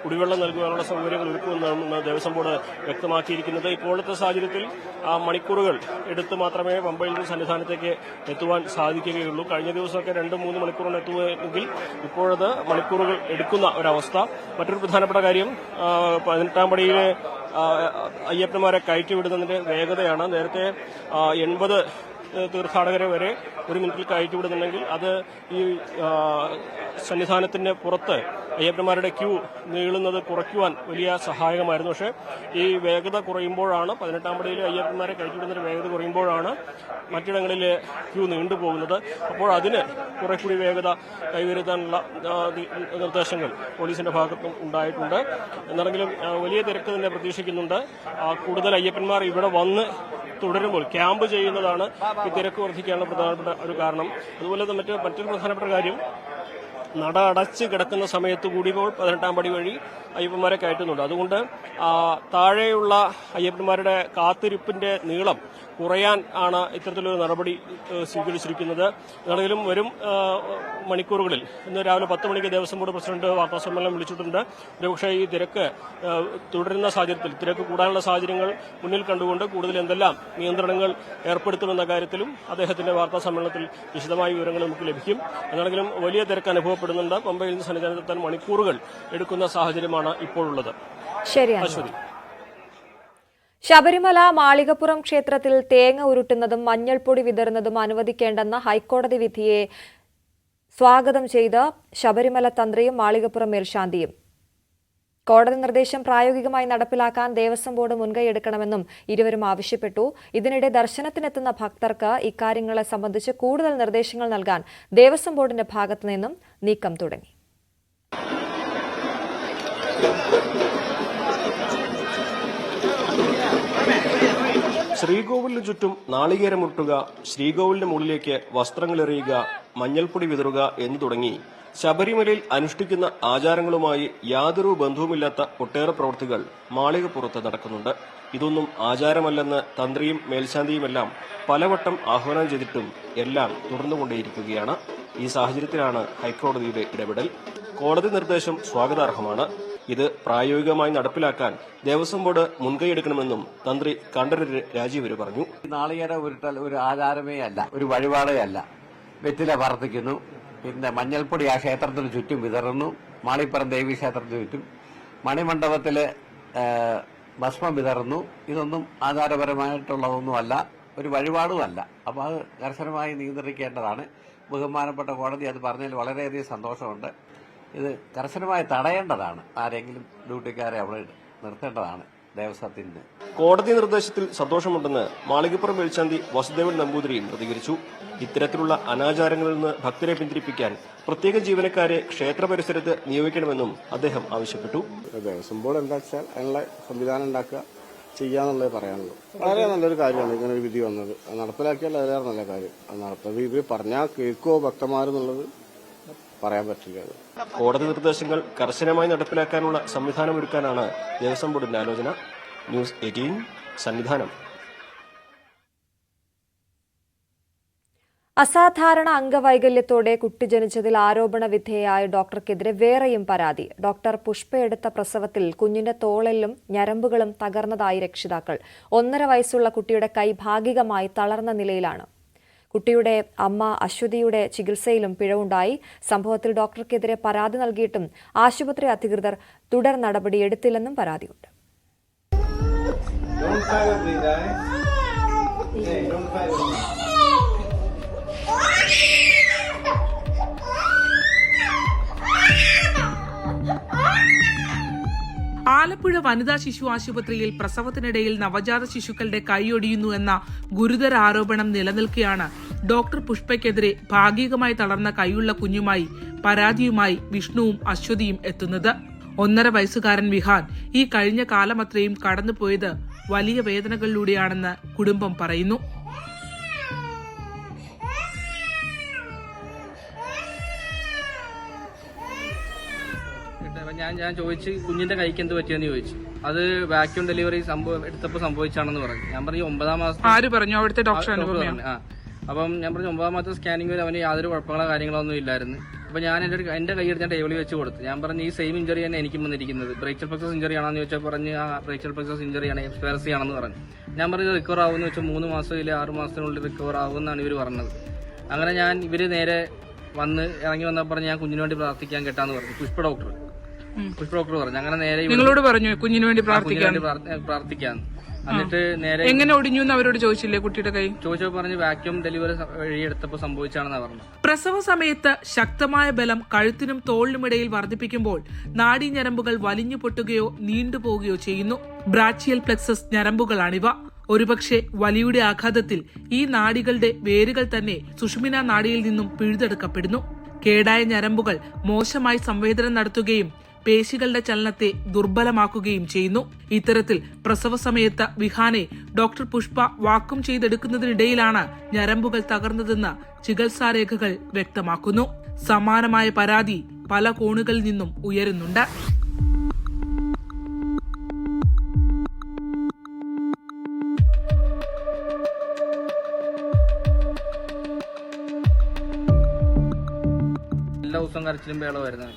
കുടിവെള്ളം നൽകുവാനുള്ള സൗകര്യങ്ങൾ ഒരുക്കുമെന്നാണ് ദേവസ്വം ബോർഡ് വ്യക്തമാക്കിയിരിക്കുന്നത്. ഇപ്പോഴത്തെ സാഹചര്യത്തിൽ മണിക്കൂറുകൾ എടുത്ത് മാത്രമേ പമ്പയിൽ നിന്ന് സന്നിധാനത്തേക്ക് എത്തുവാൻ സാധിക്കുകയുള്ളൂ. കഴിഞ്ഞ ദിവസമൊക്കെ 2-3 മണിക്കൂറാണ് എത്തുമെങ്കിൽ ഇപ്പോഴത് മണിക്കൂറുകൾ എടുക്കുന്ന ഒരവസ്ഥ. മറ്റൊരു പ്രധാനപ്പെട്ട കാര്യം 18-ാം പടിയിൽ അയ്യപ്പന്മാരെ കയറ്റിവിടുന്നതിന്റെ വേഗതയാണ്. നേരത്തെ 80 തീർത്ഥാടകരെ വരെ 1 മിനിറ്റിൽ കയറ്റിവിടുന്നുണ്ടെങ്കിൽ അത് ഈ സന്നിധാനത്തിന് പുറത്ത് അയ്യപ്പന്മാരുടെ ക്യൂ നീളുന്നത് കുറയ്ക്കുവാൻ വലിയ സഹായകമായിരുന്നു. പക്ഷേ ഈ വേഗത കുറയുമ്പോഴാണ്, 18-ാം പടിയിൽ അയ്യപ്പന്മാരെ കയറ്റിവിടുന്നതിന്റെ വേഗത കുറയുമ്പോഴാണ് മറ്റിടങ്ങളിൽ ക്യൂ നീണ്ടുപോകുന്നത്. അപ്പോൾ അതിന് കുറെ കൂടി വേഗത കൈവരുത്താനുള്ള നിർദ്ദേശങ്ങൾ പോലീസിന്റെ ഭാഗത്തും ഉണ്ടായിട്ടുണ്ട്. എന്നാണെങ്കിലും വലിയ തിരക്ക് തന്നെ പ്രതീക്ഷിക്കുന്നുണ്ട്. കൂടുതൽ അയ്യപ്പന്മാർ ഇവിടെ വന്ന് തുടരുമ്പോൾ ക്യാമ്പ് ചെയ്യുന്നതാണ് ഈ തിരക്ക് വർദ്ധിക്കാനുള്ള പ്രധാനപ്പെട്ട ഒരു കാരണം. അതുപോലെ മറ്റൊരു പ്രധാനപ്പെട്ട കാര്യം, നട അടച്ച് കിടക്കുന്ന സമയത്ത് കൂടി ഇപ്പോൾ 18-ാം പടി വഴി അയ്യപ്പന്മാരെ കയറ്റുന്നുണ്ട്. അതുകൊണ്ട് താഴെയുള്ള അയ്യപ്പന്മാരുടെ കാത്തിരിപ്പിന്റെ നീളം കുറയാൻ ആണ് ഇത്തരത്തിലൊരു നടപടി സ്വീകരിച്ചിരിക്കുന്നത്. എന്നാണെങ്കിലും വരും മണിക്കൂറുകളിൽ, ഇന്ന് രാവിലെ 10 മണിക്ക് ദേവസ്വം ബോർഡ് പ്രസിഡന്റ് വാർത്താസമ്മേളനം വിളിച്ചിട്ടുണ്ട്. ഒരുപക്ഷെ ഈ തിരക്ക് തുടരുന്ന സാഹചര്യത്തിൽ, തിരക്ക് കൂടാനുള്ള സാഹചര്യങ്ങൾ മുന്നിൽ കണ്ടുകൊണ്ട് കൂടുതൽ എന്തെല്ലാം നിയന്ത്രണങ്ങൾ ഏർപ്പെടുത്തുമെന്ന കാര്യത്തിലും അദ്ദേഹത്തിന്റെ വാർത്താ സമ്മേളനത്തിൽ വിശദമായ വിവരങ്ങൾ നമുക്ക് ലഭിക്കും. എന്നാണെങ്കിലും വലിയ തിരക്ക് അനുഭവപ്പെടുന്നുണ്ട്. പമ്പയിൽ നിന്ന് സന്നിധാനത്തെത്താൻ മണിക്കൂറുകൾ എടുക്കുന്ന സാഹചര്യമാണ് ഇപ്പോഴുള്ളത്. ശരിയാണ്. ശബരിമല മാളികപ്പുറം ക്ഷേത്രത്തിൽ തേങ്ങ ഉരുട്ടുന്നതും മഞ്ഞൾപ്പൊടി വിതറുന്നതും അനുവദിക്കേണ്ടെന്ന ഹൈക്കോടതി വിധിയെ സ്വാഗതം ചെയ്ത് ശബരിമല തന്ത്രിയും മാളികപ്പുറം മേൽശാന്തിയും. കോടതി നിർദ്ദേശം പ്രായോഗികമായി നടപ്പിലാക്കാൻ ദേവസ്വം ബോർഡ് മുൻകൈയെടുക്കണമെന്നും ഇരുവരും ആവശ്യപ്പെട്ടു. ഇതിനിടെ ദർശനത്തിനെത്തുന്ന ഭക്തർക്ക് ഇക്കാര്യങ്ങളെ സംബന്ധിച്ച് കൂടുതൽ നിർദ്ദേശങ്ങൾ നൽകാൻ ദേവസ്വം ബോർഡിന്റെ ഭാഗത്തുനിന്നും നീക്കം തുടങ്ങി. ശ്രീകോവിലിന് ചുറ്റും നാളികേരമുട്ടുക, ശ്രീകോവിലിന് മുകളിലേക്ക് വസ്ത്രങ്ങളെറിയുക, മഞ്ഞൾപ്പൊടി വിതറുക എന്നു തുടങ്ങി ശബരിമലയിൽ അനുഷ്ഠിക്കുന്ന ആചാരങ്ങളുമായി യാതൊരു ബന്ധവുമില്ലാത്ത ഒട്ടേറെ പ്രവൃത്തികൾ മാളികപ്പുറത്ത് നടക്കുന്നുണ്ട്. ഇതൊന്നും ആചാരമല്ലെന്ന് തന്ത്രിയും മേൽശാന്തിയുമെല്ലാം പലവട്ടം ആഹ്വാനം ചെയ്തിട്ടും എല്ലാം തുടർന്നുകൊണ്ടേയിരിക്കുകയാണ്. ഈ സാഹചര്യത്തിലാണ് ഹൈക്കോടതിയുടെ ഇടപെടൽ. കോടതി നിർദ്ദേശം സ്വാഗതാർഹമാണ്. ഇത് പ്രായോഗികമായി നടപ്പിലാക്കാൻ ദേവസ്വം ബോർഡ് മുൻകൈയെടുക്കണമെന്നും തന്ത്രി കണ്ഠരര് രാജീവര് പറഞ്ഞു. നാളികേര ഉരുട്ടൽ ഒരു ആചാരമേ അല്ല, ഒരു വഴിപാടേ അല്ല. വെറ്റില വർദ്ധിക്കുന്നു, പിന്നെ മഞ്ഞൾപ്പൊടി ആ ക്ഷേത്രത്തിന് ചുറ്റും വിതറുന്നു, മാളിപ്പുറം ദേവീ ക്ഷേത്രത്തിന് ചുറ്റും, മണിമണ്ഡപത്തില് ഭസ്മം വിതറുന്നു. ഇതൊന്നും ആചാരപരമായിട്ടുള്ളതൊന്നുമല്ല, ഒരു വഴിപാടുമല്ല. അപ്പോൾ അത് കർശനമായി നിയന്ത്രിക്കേണ്ടതാണ്. ബഹുമാനപ്പെട്ട കോടതി അത് പറഞ്ഞതിൽ വളരെയധികം സന്തോഷമുണ്ട്. ഇത് കർശനമായി തടയേണ്ടതാണ്. ആരെങ്കിലും ഡ്യൂട്ടിക്കാരെ അവിടെ നിർത്തേണ്ടതാണ് ദേവസ്വത്തിന്. കോടതി നിർദ്ദേശത്തിൽ സന്തോഷമുണ്ടെന്ന് മാളികപ്പുറം മേൽശാന്തി വസുദേവൻ നമ്പൂതിരിയും പ്രതികരിച്ചു. ഇത്തരത്തിലുള്ള അനാചാരങ്ങളിൽ നിന്ന് ഭക്തരെ പിന്തിരിപ്പിക്കാൻ പ്രത്യേക ജീവനക്കാരെ ക്ഷേത്ര പരിസരത്ത് നിയോഗിക്കണമെന്നും അദ്ദേഹം ആവശ്യപ്പെട്ടു. ദേവസ്വം ബോർഡ് എന്താ വെച്ചാൽ അതിനുള്ള സംവിധാനം ഉണ്ടാക്കുക, ചെയ്യാന്നുള്ളത് പറയാനുള്ളൂ. വളരെ നല്ലൊരു കാര്യമാണ് ഇങ്ങനെ ഒരു വിധി വന്നത്. അത് നടപ്പിലാക്കിയാൽ അതിലേറെ നല്ല കാര്യം. അത് നടപ്പത് ഇവർ പറഞ്ഞാൽ കേൾക്കോ ഭക്തന്മാരെന്നുള്ളത് പറയാൻ പറ്റില്ല. കോടതി നിർദ്ദേശങ്ങൾ കർശനമായി നടപ്പിലാക്കാനുള്ള സംവിധാനമൊരുക്കാനാണ് ദേവസ്വം ബോർഡിന്റെ ആലോചന. ന്യൂസ് 18 സന്നിധാനം. അസാധാരണ അംഗവൈകല്യത്തോടെ കുട്ടി ജനിച്ചതിൽ ആരോപണ വിധേയയായ ഡോക്ടർക്കെതിരെ വേറെയും പരാതി. ഡോക്ടർ പുഷ്പയെടുത്ത പ്രസവത്തിൽ കുഞ്ഞിന്റെ തോളെല്ലും ഞരമ്പുകളും തകർന്നതായി രക്ഷിതാക്കൾ. 1.5 വയസ്സുള്ള കുട്ടിയുടെ കൈ ഭാഗികമായി തളർന്ന നിലയിലാണ്. കുട്ടിയുടെ അമ്മ അശ്വതിയുടെ ചികിത്സയിലും പിഴവുണ്ടായി. സംഭവത്തിൽ ഡോക്ടർക്കെതിരെ പരാതി നൽകിയിട്ടും ആശുപത്രി അധികൃതർ തുടർ നടപടിയെടുത്തില്ലെന്നും പരാതിയുണ്ട്. ആലപ്പുഴ വനിതാ ശിശു ആശുപത്രിയിൽ പ്രസവത്തിനിടയിൽ നവജാത ശിശുക്കളുടെ കൈയൊടിയുന്നു എന്ന ഗുരുതര ആരോപണം നിലനിൽക്കെയാണ് ഡോക്ടർ പുഷ്പയ്ക്കെതിരെ ഭാഗികമായി തളർന്ന കൈയുള്ള കുഞ്ഞുമായി പരാതിയുമായി വിഷ്ണുവും അശ്വതിയും എത്തുന്നത്. 1.5 വയസ്സുകാരൻ വിഹാൻ ഈ കഴിഞ്ഞ കാലമത്രയും കടന്നുപോയത് വലിയ വേദനകളിലൂടെയാണെന്ന് കുടുംബം പറയുന്നു. ഞാൻ ചോദിച്ചു കുഞ്ഞിന്റെ കൈക്ക് എന്ത് പറ്റിയെന്ന് ചോദിച്ചു. അത് വാക്യൂം ഡെലിവറി എടുത്തപ്പോൾ സംഭവിച്ചാണെന്ന് പറഞ്ഞു. ഞാൻ പറഞ്ഞു 9ാം മാസം. ആര് പറഞ്ഞു? അവിടുത്തെ ഡോക്ടർ. അപ്പം ഞാൻ പറഞ്ഞു 9ാം മാസത്തെ സ്കാനിംഗ് വരെ അവന് യാതൊരു കുഴപ്പങ്ങളോ കാര്യങ്ങളൊന്നും ഇല്ലായിരുന്നു. അപ്പൊ ഞാൻ എന്റെ കൈയെടുത്ത് ഞാൻ ടേബിളിൽ വെച്ച് കൊടുത്തു. ഞാൻ പറഞ്ഞു ഈ സെയിം ഇഞ്ചറി തന്നെ എനിക്കും വന്നിരിക്കുന്നത്, ബ്രേച്ചൽ പ്ലക്സസ് ഇഞ്ചറി ആണെന്ന് ചോദിച്ചാൽ പറഞ്ഞ് ആ ബ്രേച്ചൽ പ്ലക്സസ് ഇഞ്ചറിയാണ്, എക്സ്പയർസി ആണെന്ന് പറഞ്ഞു. ഞാൻ പറഞ്ഞു റിക്കവർ ആവുമെന്ന് വെച്ചാൽ 3 മാസം ഇല്ല 6 മാസത്തിനുള്ളിൽ റിക്കവർ ആവുമെന്നാണ് ഇവർ പറഞ്ഞത്. അങ്ങനെ ഇവര് നേരെ ഇറങ്ങി വന്നപ്പോൾ പറഞ്ഞ് ഞാൻ കുഞ്ഞിന് വേണ്ടി പ്രാർത്ഥിക്കാൻ കേട്ടാന്ന് പറഞ്ഞു. പുഷ്പ ഡോക്ടർ പറഞ്ഞു. അങ്ങനെ നേരെ നിങ്ങളോട് പറഞ്ഞു കുഞ്ഞിന് വേണ്ടി പ്രാർത്ഥിക്കാൻ. എന്നിട്ട് നേരെ എങ്ങനെ ഒടിഞ്ഞു എന്ന് അവരോട് ചോദിച്ചില്ലേ? കുട്ടിയുടെ കൈ ചോദിച്ചപ്പോൾ പറഞ്ഞ് വാക്യൂം ഡെലിവറി വഴി എടുത്തപ്പോൾ സംഭവിച്ചാണെന്നാ പറഞ്ഞു. പ്രസവ സമയത്ത് ശക്തമായ ബലം കഴുത്തിനും തോളിനുമിടയിൽ വർദ്ധിപ്പിക്കുമ്പോൾ നാഡീഞരമ്പുകൾ വലിഞ്ഞു പൊട്ടുകയോ നീണ്ടുപോകുകയോ ചെയ്യുന്നു. ബ്രാച്ചിയൽ പ്ലെക്സസ് ഞരമ്പുകളാണിവ. ഒരുപക്ഷെ വലിയുടെ ആഘാതത്തിൽ ഈ നാഡികളുടെ വേരുകൾ തന്നെ സുഷുമ്ന നാഡിയിൽ നിന്നും പിഴുതെടുക്കപ്പെടുന്നു. കേടായ ഞരമ്പുകൾ മോശമായി സംവേദനം നടത്തുകയും പേശികളുടെ ചലനത്തെ ദുർബലമാക്കുകയും ചെയ്യുന്നു. ഇത്തരത്തിൽ പ്രസവ സമയത്ത് വിഹാനെ ഡോക്ടർ പുഷ്പ വാക്വം ചെയ്തെടുക്കുന്നതിനിടയിലാണ് ഞരമ്പുകൾ തകർന്നതെന്ന് ചികിത്സാരേഖകൾ വ്യക്തമാക്കുന്നു. സമാനമായ പരാതി പല കോണുകളിൽ നിന്നും ഉയരുന്നുണ്ട്. എല്ലാ ദിവസവും കരച്ചിലും ബേളമായിരുന്നു.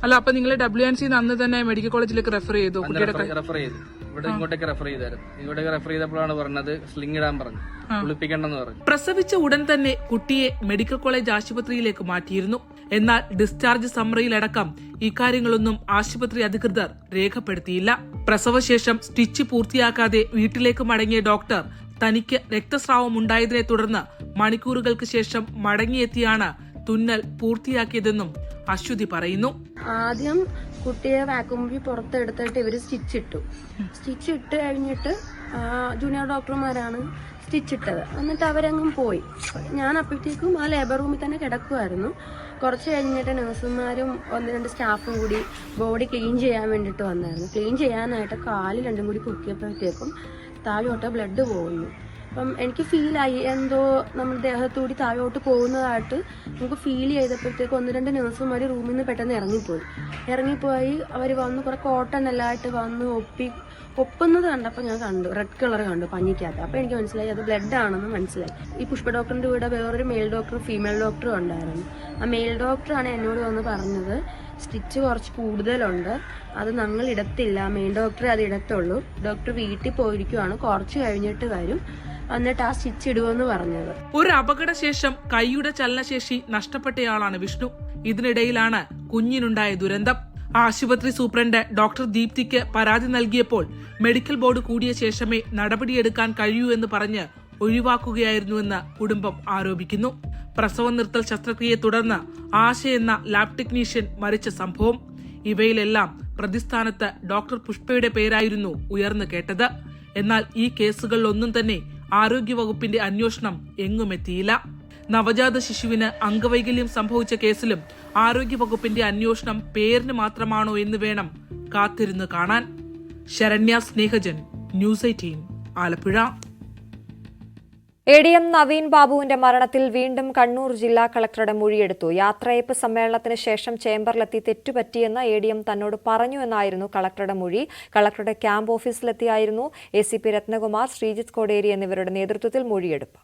അല്ല, അപ്പൊ നിങ്ങൾ WNC അന്ന് തന്നെ മെഡിക്കൽ കോളേജിലേക്ക് റെഫർ ചെയ്തു? റെഫർ ചെയ്തു. ഇവിടെ ഇങ്ങോട്ടേക്ക് റെഫർ ചെയ്തായിരുന്നു. ഇങ്ങോട്ടേക്ക് റെഫർ ചെയ്തപ്പോഴാണ് പറഞ്ഞത് സ്ലിംഗ് ഇടാൻ പറഞ്ഞു, കുളിപ്പിക്കണ്ടെന്ന് പറഞ്ഞു. പ്രസവിച്ച ഉടൻ തന്നെ കുട്ടിയെ മെഡിക്കൽ കോളേജ് ആശുപത്രിയിലേക്ക് മാറ്റിയിരുന്നു. എന്നാൽ ഡിസ്ചാർജ് സമ്മറിയിലടക്കം ഇക്കാര്യങ്ങളൊന്നും ആശുപത്രി അധികൃതർ രേഖപ്പെടുത്തിയില്ല. പ്രസവശേഷം സ്റ്റിച്ച് പൂർത്തിയാക്കാതെ വീട്ടിലേക്ക് മടങ്ങിയ ഡോക്ടർ തനിക്ക് രക്തസ്രാവം ഉണ്ടായതിനെ തുടർന്ന് മണിക്കൂറുകൾക്ക് ശേഷം മടങ്ങിയെത്തിയാണ് തുന്നൽ പൂർത്തിയാക്കിയതെന്നും അശ്വതി പറയുന്നു. ആദ്യം കുട്ടിയെ വാക്യൂമിൽ പുറത്തെടുത്തിട്ട് ഇവര് സ്റ്റിച്ച് ഇട്ട് കഴിഞ്ഞിട്ട് ജൂനിയർ ഡോക്ടർമാരാണ് സ്റ്റിച്ച് ഇട്ടത്. എന്നിട്ട് അവരങ്ങും പോയി. ഞാൻ അപ്പോഴത്തേക്കും ആ ലേബർ റൂമിൽ തന്നെ കിടക്കുമായിരുന്നു. കുറച്ച് കഴിഞ്ഞിട്ട് നഴ്സുമാരും 1-2 സ്റ്റാഫും കൂടി ബോഡി ക്ലീൻ ചെയ്യാൻ വേണ്ടിയിട്ട് വന്നായിരുന്നു. ക്ലീൻ ചെയ്യാനായിട്ട് കാല് രണ്ടും കൂടി കുത്തിയപ്പോഴത്തേക്കും താഴോട്ട് ബ്ലഡ് പോകുന്നു. അപ്പം എനിക്ക് ഫീലായി എന്തോ നമ്മുടെ ദേഹത്തൂടി താഴോട്ട് പോകുന്നതായിട്ട് നമുക്ക് ഫീൽ ചെയ്തപ്പോഴത്തേക്ക് 1-2 നഴ്സുമാർ റൂമിൽ നിന്ന് പെട്ടെന്ന് ഇറങ്ങിപ്പോയി. അവർ വന്ന് കുറെ കോട്ടൺ എല്ലാമായിട്ട് വന്ന് ഒപ്പുന്നത് കണ്ടപ്പോൾ ഞാൻ കണ്ടു, റെഡ് കളർ കണ്ടു പഞ്ഞിക്കകത്ത്. അപ്പോൾ എനിക്ക് മനസ്സിലായി അത് ബ്ലഡ് ആണെന്ന് മനസ്സിലായി. ഈ പുഷ്പ ഡോക്ടറിന്റെ കൂടെ വേറൊരു മെയിൽ ഡോക്ടറും ഫീമെയിൽ ഡോക്ടറും ഉണ്ടായിരുന്നു. ആ മെയിൽ ഡോക്ടറാണ് എന്നോട് വന്ന് പറഞ്ഞത് സ്റ്റിച്ച് കുറച്ച് കൂടുതലുണ്ട്, അത് ഞങ്ങൾ ഇടത്തില്ല, മെയിൻ ഡോക്ടറെ അത് ഇടത്തുള്ളൂ, ഡോക്ടർ വീട്ടിൽ പോയിരിക്കുവാണ്, കുറച്ച് കഴിഞ്ഞിട്ട് വരും, എന്നിട്ട് ആ സ്റ്റിച്ച് ഇടുമെന്ന് പറഞ്ഞത്. ഒരു അപകടശേഷം കൈയുടെ ചലനശേഷി നഷ്ടപ്പെട്ടയാളാണ് വിഷ്ണു. ഇതിനിടയിലാണ് കുഞ്ഞിനുണ്ടായ ദുരന്തം. ആശുപത്രി സൂപ്രണ്ട് ഡോക്ടർ ദീപ്തിക്ക് പരാതി നൽകിയപ്പോൾ മെഡിക്കൽ ബോർഡ് കൂടിയ ശേഷമേ നടപടിയെടുക്കാൻ കഴിയൂ എന്ന് പറഞ്ഞ് ഒഴിവാക്കുകയായിരുന്നുവെന്ന് കുടുംബം ആരോപിക്കുന്നു. പ്രസവം നിർത്തൽ ശസ്ത്രക്രിയയെ തുടർന്ന് ആശ എന്ന ലാബ് ടെക്നീഷ്യൻ മരിച്ച സംഭവം, ഇവയിലെല്ലാം പ്രതിസ്ഥാനത്ത് ഡോക്ടർ പുഷ്പയുടെ പേരായിരുന്നു ഉയർന്നു കേട്ടത്. എന്നാൽ ഈ കേസുകളിലൊന്നും തന്നെ ആരോഗ്യവകുപ്പിന്റെ അന്വേഷണം എങ്ങുമെത്തിയില്ല. നവജാത ശിശുവിന് അംഗവൈകല്യം സംഭവിച്ച കേസിലും ആരോഗ്യവകുപ്പിന്റെ അന്വേഷണം പേരിന് മാത്രമാണോ എന്ന് വേണം കാത്തിരുന്ന് കാണാൻ. ശരണ്യ സ്നേഹജൻ, ന്യൂസ് 18, ആലപ്പുഴ. ADM നവീൻ ബാബുവിന്റെ മരണത്തിൽ വീണ്ടും കണ്ണൂർ ജില്ലാ കളക്ടറുടെ മൊഴിയെടുത്തു. യാത്രയയപ്പ് സമ്മേളനത്തിന് ശേഷം ചേംബറിലെത്തി തെറ്റുപറ്റിയെന്ന് ADM തന്നോട് പറഞ്ഞു എന്നായിരുന്നു കളക്ടറുടെ മൊഴി. കളക്ടറുടെ ക്യാമ്പ് ഓഫീസിലെത്തിയായിരുന്നു ACP രത്നകുമാർ, ശ്രീജിത്ത് കോടേരി എന്നിവരുടെ നേതൃത്വത്തിൽ മൊഴിയെടുപ്പ്.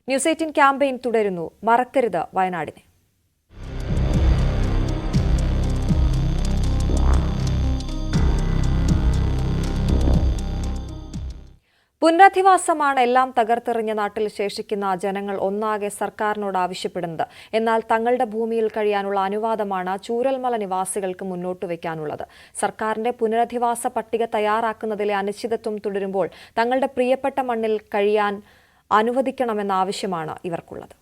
ന്യൂസ് 18 ക്യാമ്പയിൻ തുടരുന്നു. മറക്കരുത് വയനാടിനെ. പുനരധിവാസമാണ് എല്ലാം തകർത്തെറിഞ്ഞ നാട്ടിൽ ശേഷിക്കുന്ന ജനങ്ങൾ ഒന്നാകെ സർക്കാരിനോട് ആവശ്യപ്പെടുന്നത്. എന്നാൽ തങ്ങളുടെ ഭൂമിയിൽ കഴിയാനുള്ള അനുവാദമാണ് ചൂരൽമല നിവാസികൾക്ക് മുന്നോട്ട് വയ്ക്കാനുള്ളത്. സർക്കാരിന്റെ പുനരധിവാസ പട്ടിക തയ്യാറാക്കുന്നതിലെ അനിശ്ചിതത്വം തുടരുമ്പോൾ തങ്ങളുടെ പ്രിയപ്പെട്ട മണ്ണിൽ കഴിയാൻ അനുവദിക്കണമെന്ന ആവശ്യമാണ് ഇവർക്കുള്ളത്.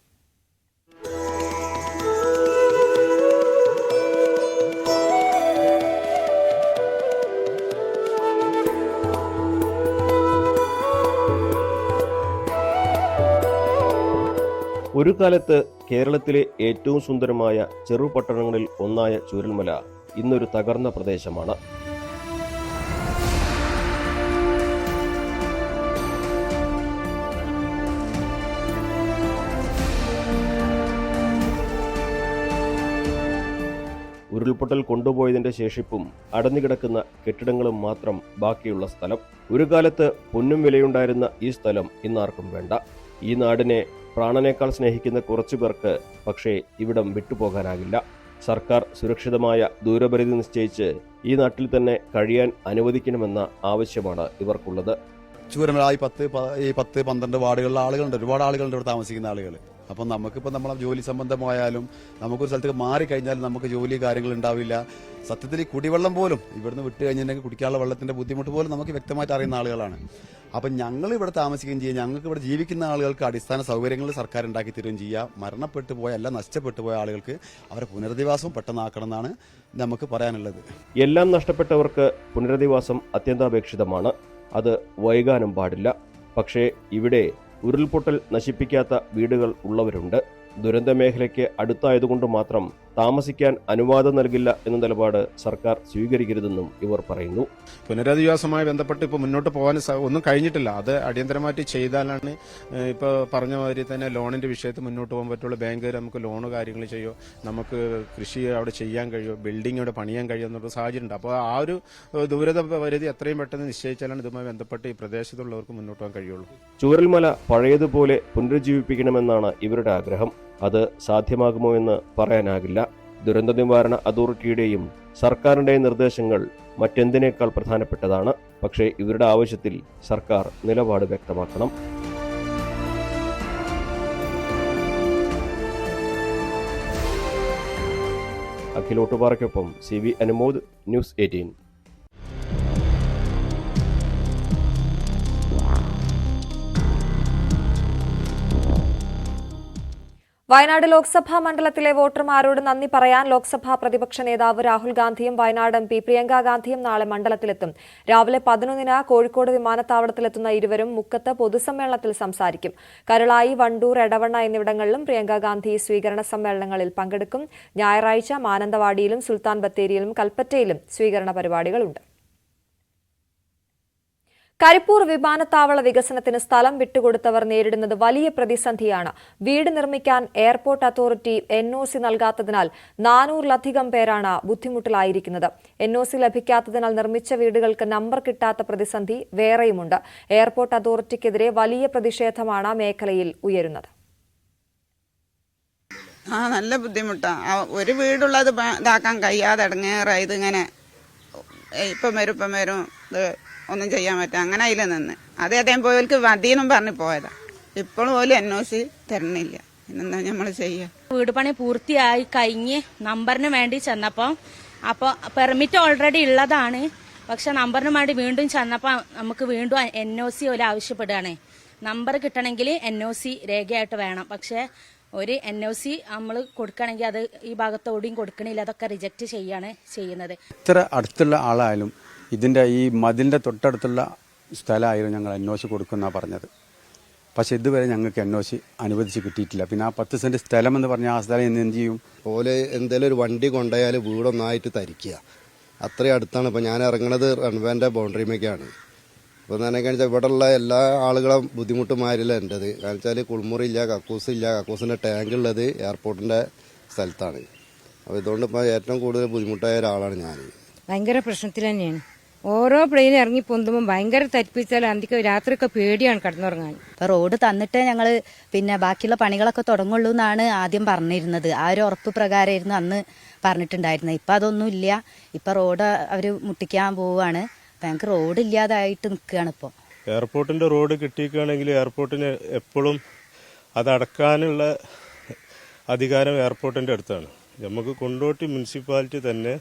ഒരു കാലത്ത് കേരളത്തിലെ ഏറ്റവും സുന്ദരമായ ചെറുപട്ടണങ്ങളിൽ ഒന്നായ ചൂരൽമല ഇന്നൊരു തകർന്ന പ്രദേശമാണ്. ഉരുൾപൊട്ടൽ കൊണ്ടുപോയതിന്റെ ശേഷിപ്പും അടഞ്ഞുകിടക്കുന്ന കെട്ടിടങ്ങളും മാത്രം ബാക്കിയുള്ള സ്ഥലം. ഒരു കാലത്ത് പൊന്നും വിലയുണ്ടായിരുന്ന ഈ സ്ഥലം ഇന്നാർക്കും വേണ്ട. ഈ നാടിനെ പ്രാണനേക്കാൾ സ്നേഹിക്കുന്ന കുറച്ചു പേർക്ക് പക്ഷേ ഇവിടം വിട്ടുപോകാനാകില്ല. സർക്കാർ സുരക്ഷിതമായ ദൂരപരിധി നിശ്ചയിച്ച് ഈ നാട്ടിൽ തന്നെ കഴിയാൻ അനുവദിക്കണമെന്ന ആവശ്യമാണ് ഇവർക്കുള്ളത്. ചൂരൽമല ഈ 10-12 വാർഡുകളിലെ ആളുകളുണ്ട്, ഒരുപാട് ആളുകളുണ്ട് ഇവിടെ താമസിക്കുന്ന ആളുകൾ. അപ്പം നമുക്കിപ്പോൾ നമ്മളെ ജോലി സംബന്ധമായാലും നമുക്കൊരു സ്ഥലത്തേക്ക് മാറിക്കഴിഞ്ഞാൽ നമുക്ക് ജോലി കാര്യങ്ങൾ ഉണ്ടാവില്ല. സത്യത്തിൽ ഈ കുടിവെള്ളം പോലും ഇവിടുന്ന് വിട്ട് കഴിഞ്ഞിട്ടുണ്ടെങ്കിൽ കുടിക്കാനുള്ള വെള്ളത്തിന്റെ ബുദ്ധിമുട്ട് പോലും നമുക്ക് വ്യക്തമായിട്ട് അറിയുന്ന ആളുകളാണ്. അപ്പം ഞങ്ങൾ ഇവിടെ താമസിക്കുകയും ചെയ്യുക, ഞങ്ങൾക്ക് ഇവിടെ ജീവിക്കുന്ന ആളുകൾക്ക് അടിസ്ഥാന സൗകര്യങ്ങൾ സർക്കാർ ഉണ്ടാക്കി തരുകയും ചെയ്യുക. മരണപ്പെട്ടു പോയ അല്ല നഷ്ടപ്പെട്ടു പോയ ആളുകൾക്ക് അവരെ പുനരധിവാസവും പെട്ടെന്നാക്കണം എന്നാണ് നമുക്ക് പറയാനുള്ളത്. എല്ലാം നഷ്ടപ്പെട്ടവർക്ക് പുനരധിവാസം അത്യന്താപേക്ഷിതമാണ്. അത് വൈകാനും പാടില്ല. പക്ഷേ ഇവിടെ ഉരുൾപൊട്ടൽ നശിപ്പിക്കാത്ത വീടുകൾ ഉള്ളവരുണ്ട്. ദുരന്ത മേഖലയ്ക്ക് അടുത്തായതുകൊണ്ട് മാത്രം താമസിക്കാൻ അനുവാദം നൽകില്ല എന്ന നിലപാട് സർക്കാർ സ്വീകരിക്കരുതെന്നും ഇവർ പറയുന്നു. പുനരധിവാസവുമായി ബന്ധപ്പെട്ട് ഇപ്പോൾ മുന്നോട്ട് പോകാൻ ഒന്നും കഴിഞ്ഞിട്ടില്ല. അത് അടിയന്തരമായിട്ട് ചെയ്താലാണ് ഇപ്പോൾ പറഞ്ഞ മാതിരി തന്നെ ലോണിന്റെ വിഷയത്തിൽ മുന്നോട്ട് പോകാൻ പറ്റുള്ളൂ. ബാങ്കുകാർ നമുക്ക് ലോണ് കാര്യങ്ങൾ ചെയ്യോ, നമുക്ക് കൃഷി അവിടെ ചെയ്യാൻ കഴിയുമോ, ബിൽഡിംഗ് അവിടെ പണിയാൻ കഴിയുമോ എന്നുള്ള സാഹചര്യം ഉണ്ട്. അപ്പോൾ ആ ഒരു ദൂരത പരിധി എത്രയും പെട്ടെന്ന് നിശ്ചയിച്ചാലാണ് ഇതുമായി ബന്ധപ്പെട്ട് ഈ പ്രദേശത്തുള്ളവർക്ക് മുന്നോട്ട് പോകാൻ കഴിയുള്ളൂ. ചൂരൽമല പഴയതുപോലെ പുനരുജ്ജീവിപ്പിക്കണമെന്നാണ് ഇവരുടെ ആഗ്രഹം. അത് സാധ്യമാകുമോ എന്ന് പറയാനാകില്ല. ദുരന്ത നിവാരണ അതോറിറ്റിയുടെയും സർക്കാരിന്റെയും നിർദ്ദേശങ്ങൾ മറ്റെന്തിനേക്കാൾ പ്രധാനപ്പെട്ടതാണ്. പക്ഷേ ഇവരുടെ ആവശ്യത്തിൽ സർക്കാർ നിലപാട് വ്യക്തമാക്കണം. അഖിലോട്ടുപാറയ്ക്കൊപ്പം CV അനുമോദ്, ന്യൂസ് 18. വയനാട് ലോക്സഭാ മണ്ഡലത്തിലെ വോട്ടർമാരോട് നന്ദി പറയാൻ ലോക്സഭാ പ്രതിപക്ഷ നേതാവ് രാഹുൽ ഗാന്ധിയും വയനാട് MP പ്രിയങ്ക ഗാന്ധിയും നാളെ മണ്ഡലത്തിലെത്തും. രാവിലെ 11-ന് കോഴിക്കോട് വിമാനത്താവളത്തിലെത്തുന്ന ഇരുവരും മുക്കത്ത് പൊതുസമ്മേളനത്തിൽ സംസാരിക്കും. കരളായി, വണ്ടൂർ, എടവണ്ണ എന്നിവിടങ്ങളിലും പ്രിയങ്ക ഗാന്ധി സ്വീകരണ സമ്മേളനങ്ങളിൽ പങ്കെടുക്കും. ഞായറാഴ്ച മാനന്തവാടിയിലും സുൽത്താൻ ബത്തേരിയിലും കൽപ്പറ്റയിലും സ്വീകരണ പരിപാടികളുണ്ട്. കരിപ്പൂർ വിമാനത്താവള വികസനത്തിന് സ്ഥലം വിട്ടുകൊടുത്തവർ നേരിടുന്നത് വലിയ പ്രതിസന്ധിയാണ്. വീട് നിർമ്മിക്കാൻ എയർപോർട്ട് അതോറിറ്റി NOC നൽകാത്തതിനാൽ 400-ലധികം പേരാണ് ബുദ്ധിമുട്ടിലായിരിക്കുന്നത്. NOC ലഭിക്കാത്തതിനാൽ നിർമ്മിച്ച വീടുകൾക്ക് നമ്പർ കിട്ടാത്ത പ്രതിസന്ധി വേറെയുമുണ്ട്. എയർപോർട്ട് അതോറിറ്റിക്കെതിരെ വലിയ പ്രതിഷേധമാണ് മേഖലയിൽ ഉയരുന്നത്. നല്ല ബുദ്ധിമുട്ടാണ്. ഒരു വീടുള്ളത് ഇതാക്കാൻ കഴിയാതെ ഇടങ്ങേറായി. ഇതിങ്ങനെ ഇപ്പം വരും ഒന്നും ചെയ്യാൻ പറ്റും. അങ്ങനെ അതിൽ നിന്ന് അദ്ദേഹം പോയവർക്ക് മതിയെന്നും പറഞ്ഞ് പോയതാ. ഇപ്പോഴും പോലും NOC തരണില്ല. പിന്നെന്താ നമ്മൾ ചെയ്യുക? വീട് പണി പൂർത്തിയായി കഴിഞ്ഞ് നമ്പറിന് വേണ്ടി ചെന്നപ്പോൾ പെർമിറ്റ് ഓൾറെഡി ഉള്ളതാണ്. പക്ഷെ നമ്പറിന് വേണ്ടി വീണ്ടും ചെന്നപ്പോൾ നമുക്ക് വീണ്ടും NOC പോലെ ആവശ്യപ്പെടുകയാണ്. നമ്പർ കിട്ടണമെങ്കിൽ NOC രേഖയായിട്ട് വേണം. പക്ഷെ ഒരു NOC നമ്മൾ കൊടുക്കണമെങ്കിൽ അത് ഈ ഭാഗത്തോടെയും കൊടുക്കണില്ല. അതൊക്കെ റിജക്റ്റ് ചെയ്യാണ് ചെയ്യുന്നത്. ഇത്ര അടുത്തുള്ള ആളായാലും ഇതിൻ്റെ ഈ മതിലിൻ്റെ തൊട്ടടുത്തുള്ള സ്ഥലമായിരുന്നു ഞങ്ങൾ NOC കൊടുക്കുന്ന പറഞ്ഞത്. പക്ഷെ ഇതുവരെ ഞങ്ങൾക്ക് NOC അനുവദിച്ച് കിട്ടിയിട്ടില്ല. പിന്നെ ആ 10 സെന്റ് സ്ഥലം എന്ന് പറഞ്ഞാൽ ആ സ്ഥലം എന്ത് ചെയ്യും? പോലെ എന്തെങ്കിലും ഒരു വണ്ടി കൊണ്ടുപോയാൽ വീടൊന്നായിട്ട് തരിക്കുക. അത്രയും അടുത്താണ്. ഇപ്പോൾ ഞാൻ ഇറങ്ങുന്നത് റൺവേൻ്റെ ബൗണ്ടറിമേക്കാണ്. അപ്പോൾ തന്നെ കഴിഞ്ഞാൽ ഇവിടെയുള്ള എല്ലാ ആളുകളും ബുദ്ധിമുട്ടുമാരില്ല എൻ്റെത്. കാരണം വെച്ചാൽ കുളിമുറിയില്ല, കക്കൂസില്ല. കക്കൂസിൻ്റെ ടാങ്ക് ഉള്ളത് എയർപോർട്ടിൻ്റെ സ്ഥലത്താണ്. അപ്പോൾ ഇതുകൊണ്ട് ഇപ്പോൾ ഏറ്റവും കൂടുതൽ ബുദ്ധിമുട്ടായ ഒരാളാണ് ഞാൻ. ഭയങ്കര പ്രശ്നത്തിൽ തന്നെയാണ്. ഓരോ പ്ലെയിൻ ഇറങ്ങി പൊന്തുമ്പോൾ ഭയങ്കര തരിപ്പിച്ചാൽ അന്തിക്ക് രാത്രിയൊക്കെ പേടിയാണ് കിടന്നുറങ്ങാൻ. ഇപ്പൊ റോഡ് തന്നിട്ട് ഞങ്ങൾ പിന്നെ ബാക്കിയുള്ള പണികളൊക്കെ തുടങ്ങുള്ളൂ എന്നാണ് ആദ്യം പറഞ്ഞിരുന്നത്. ആ ഒരു ഉറപ്പ് പ്രകാരമായിരുന്നു അന്ന് പറഞ്ഞിട്ടുണ്ടായിരുന്നത്. ഇപ്പൊ അതൊന്നും ഇല്ല. ഇപ്പൊ റോഡ് അവര് മുട്ടിക്കാൻ പോവുകയാണ്. അപ്പൊ ഞങ്ങൾക്ക് റോഡ് ഇല്ലാതായിട്ട് നിൽക്കുകയാണ്. ഇപ്പോൾ എയർപോർട്ടിന്റെ റോഡ് കിട്ടിയിരിക്കുകയാണെങ്കിൽ എയർപോർട്ടിന് എപ്പോഴും അതടക്കാനുള്ള അധികാരം എയർപോർട്ടിന്റെ അടുത്താണ്. നമുക്ക് കൊണ്ടോട്ടി മുനിസിപ്പാലിറ്റി തന്നെ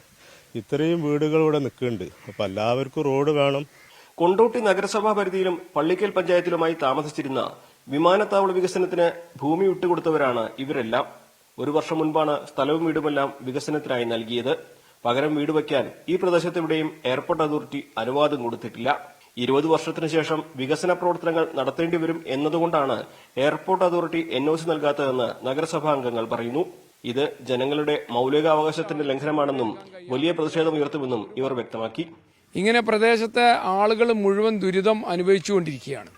ഇത്രയും വീടുകൾ ഇവിടെ നിൽക്കുന്നുണ്ട്. അപ്പം എല്ലാവർക്കും റോഡ് വേണം. കൊണ്ടോട്ടി നഗരസഭാ പരിധിയിലും പള്ളിക്കൽ പഞ്ചായത്തിലുമായി താമസിച്ചിരുന്ന വിമാനത്താവള വികസനത്തിന് ഭൂമി വിട്ടുകൊടുത്തവരാണ് ഇവരെല്ലാം. 1 വർഷം മുൻപാണ് സ്ഥലവും വീടുമെല്ലാം വികസനത്തിനായി നൽകിയത്. പകരം വീട് വയ്ക്കാൻ ഈ പ്രദേശത്തെവിടെയും എയർപോർട്ട് അതോറിറ്റി അനുവാദം കൊടുത്തിട്ടില്ല. 20 വർഷത്തിനു ശേഷം വികസന പ്രവർത്തനങ്ങൾ നടത്തേണ്ടി വരും എന്നതുകൊണ്ടാണ് എയർപോർട്ട് അതോറിറ്റി NOC നൽകാത്തതെന്ന് നഗരസഭാ അംഗങ്ങൾ പറയുന്നു. ഇത് ജനങ്ങളുടെ മൌലികാവകാശത്തിന്റെ ലംഘനമാണെന്നും വലിയ പ്രതിഷേധമുയർത്തുമെന്നും ഇവർ വ്യക്തമാക്കി. ഇങ്ങനെ പ്രദേശത്തെ ആളുകൾ മുഴുവൻ ദുരിതം അനുഭവിച്ചുകൊണ്ടിരിക്കുകയാണ്.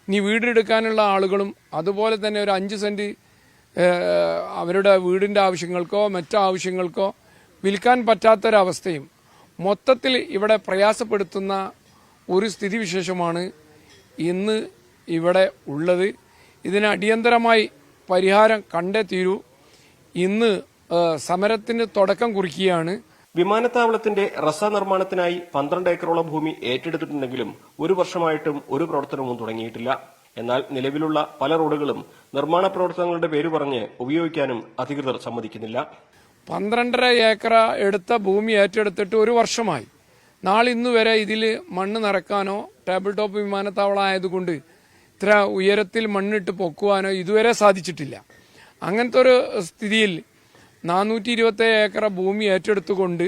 ഇനി വീടെടുക്കാനുള്ള ആളുകളും അതുപോലെ തന്നെ ഒരു 5 സെന്റ് അവരുടെ വീടിന്റെ ആവശ്യങ്ങൾക്കോ മറ്റാവശ്യങ്ങൾക്കോ വിൽക്കാൻ പറ്റാത്തൊരവസ്ഥയും മൊത്തത്തിൽ ഇവിടെ പ്രയാസപ്പെടുത്തുന്ന ഒരു സ്ഥിതിവിശേഷമാണ് ഇന്ന് ഇവിടെ ഉള്ളത്. ഇതിന് അടിയന്തരമായി പരിഹാരം കണ്ടേ തീരൂ. ഇന്ന് സമരത്തിന് തുടക്കം കുറിക്കുകയാണ്. വിമാനത്താവളത്തിന്റെ റസ നിർമ്മാണത്തിനായി 12 ഏക്കറോളം ഭൂമി ഏറ്റെടുത്തിട്ടുണ്ടെങ്കിലും 1 വർഷമായിട്ടും ഒരു പ്രവർത്തനവും തുടങ്ങിയിട്ടില്ല. എന്നാൽ നിലവിലുള്ള പല റോഡുകളും നിർമ്മാണ പ്രവർത്തനങ്ങളുടെ പേര് പറഞ്ഞ് ഉപയോഗിക്കാനും അധികൃതർ സമ്മതിക്കുന്നില്ല. 12.5 ഏക്കർ എടുത്ത ഭൂമി ഏറ്റെടുത്തിട്ട് 1 വർഷമായി. നാളിന്നു വരെ ഇതിൽ മണ്ണ് നിറക്കാനോ ടേബിൾ ടോപ്പ് വിമാനത്താവളം ആയതുകൊണ്ട് ഇത്ര ഉയരത്തിൽ മണ്ണിട്ട് പൊക്കുവാനോ ഇതുവരെ സാധിച്ചിട്ടില്ല. അങ്ങനത്തെ ഒരു സ്ഥിതിയിൽ 427 ഏക്കർ ഭൂമി ഏറ്റെടുത്തുകൊണ്ട്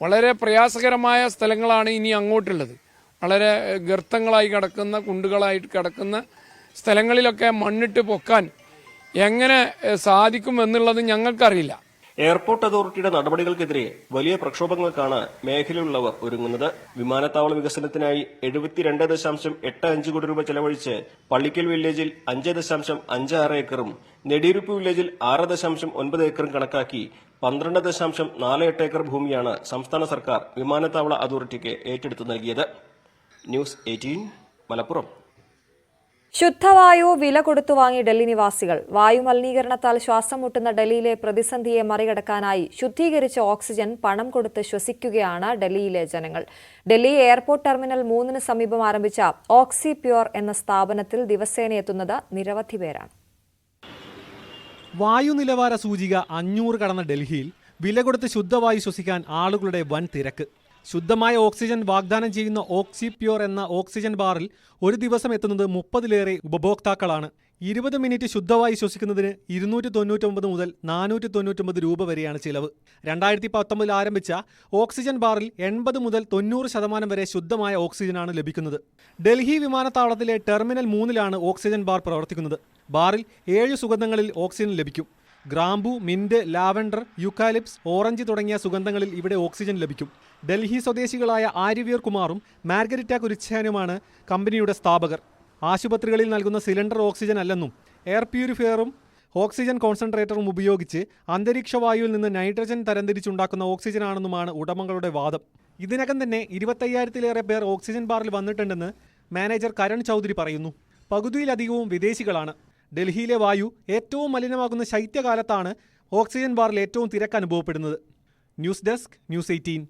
വളരെ പ്രയാസകരമായ സ്ഥലങ്ങളാണ് ഇനി അങ്ങോട്ടുള്ളത്. വളരെ ഗർത്തങ്ങളായി കിടക്കുന്ന കുണ്ടുകളായിട്ട് കിടക്കുന്ന സ്ഥലങ്ങളിലൊക്കെ മണ്ണിട്ട് പൊക്കാൻ എങ്ങനെ സാധിക്കും എന്നുള്ളത് ഞങ്ങൾക്കറിയില്ല. എയർപോർട്ട് അതോറിറ്റിയുടെ നടപടികൾക്കെതിരെ വലിയ പ്രക്ഷോഭങ്ങൾക്കാണ് മേഖലയിലുള്ളവർ ഒരുങ്ങുന്നത്. വിമാനത്താവള വികസനത്തിനായി 72.85 കോടി രൂപ ചെലവഴിച്ച് പള്ളിക്കൽ വില്ലേജിൽ 5.56 ഏക്കറും നെടിയിരുപ്പ് വില്ലേജിൽ 6.9 ഏക്കറും കണക്കാക്കി 12.48 ഏക്കർ ഭൂമിയാണ് സംസ്ഥാന സർക്കാർ വിമാനത്താവള അതോറിറ്റിക്ക് ഏറ്റെടുത്തു നൽകിയത്. ന്യൂസ് 18 മലപ്പുറം. ശുദ്ധവായു വില കൊടുത്തു വാങ്ങി ഡൽഹി നിവാസികൾ. വായു മലിനീകരണത്താൽ ശ്വാസം മുട്ടുന്ന ഡൽഹിയിലെ പ്രതിസന്ധിയെ മറികടക്കാനായി ശുദ്ധീകരിച്ച ഓക്സിജൻ പണം കൊടുത്ത് ശ്വസിക്കുകയാണ് ഡൽഹിയിലെ ജനങ്ങൾ. ഡൽഹി എയർപോർട്ട് ടെർമിനൽ 3 സമീപം ആരംഭിച്ച ഓക്സി പ്യൂർ എന്ന സ്ഥാപനത്തിൽ ദിവസേന എത്തുന്നത് നിരവധി പേരാണ്. വായു നിലവാര സൂചിക 500 കടന്ന ഡൽഹിയിൽ വില കൊടുത്ത് ശുദ്ധവായു ശ്വസിക്കാൻ ആളുകളുടെ വൻ തിരക്ക്. ശുദ്ധമായ ഓക്സിജൻ വാഗ്ദാനം ചെയ്യുന്ന ഓക്സി പ്യൂർ എന്ന ഓക്സിജൻ ബാറിൽ ഒരു ദിവസം എത്തുന്നത് 30-ലേറെ ഉപഭോക്താക്കളാണ്. 20 മിനിറ്റ് ശുദ്ധവായു ശ്വസിക്കുന്നതിന് 299 മുതൽ 499 രൂപ വരെയാണ് ചിലവ്. 2019 ആരംഭിച്ച ഓക്സിജൻ ബാറിൽ 80 മുതൽ 90% വരെ ശുദ്ധമായ ഓക്സിജനാണ് ലഭിക്കുന്നത്. ഡൽഹി വിമാനത്താവളത്തിലെ ടെർമിനൽ 3-ലാണ് ഓക്സിജൻ ബാർ പ്രവർത്തിക്കുന്നത്. ബാറിൽ 7 സുഗന്ധങ്ങളിൽ ഓക്സിജൻ ലഭിക്കും. ഗ്രാമ്പു, മിന്റ്, ലാവൻഡർ, യുക്കാലിപ്സ്, ഓറഞ്ച് തുടങ്ങിയ സുഗന്ധങ്ങളിൽ ഇവിടെ ഓക്സിജൻ ലഭിക്കും. ഡൽഹി സ്വദേശികളായ ആര്യവീർ കുമാറും മാർഗരിറ്റ കുരിച്ചാനുമാണ് കമ്പനിയുടെ സ്ഥാപകർ. ആശുപത്രികളിൽ നൽകുന്ന സിലിണ്ടർ ഓക്സിജൻ അല്ലെന്നും എയർ പ്യൂരിഫയറും ഓക്സിജൻ കോൺസെൻട്രേറ്ററും ഉപയോഗിച്ച് അന്തരീക്ഷ വായുവിൽ നിന്ന് നൈട്രജൻ തരംതിരിച്ചുണ്ടാക്കുന്ന ഓക്സിജനാണെന്നുമാണ് ഉടമകളുടെ വാദം. ഇതിനകം തന്നെ 25,000-ലേറെ പേർ ഓക്സിജൻ ബാറിൽ വന്നിട്ടുണ്ടെന്ന് മാനേജർ കരൺ ചൗധരി പറയുന്നു. പകുതിയിലധികവും വിദേശികളാണ്. ഡൽഹിയിലെ വായു ഏറ്റവും മലിനമാകുന്ന ശൈത്യകാലത്താണ് ഓക്സിജൻ ബാറിൽ ഏറ്റവും തിരക്ക് അനുഭവപ്പെടുന്നത്. News desk, news 18.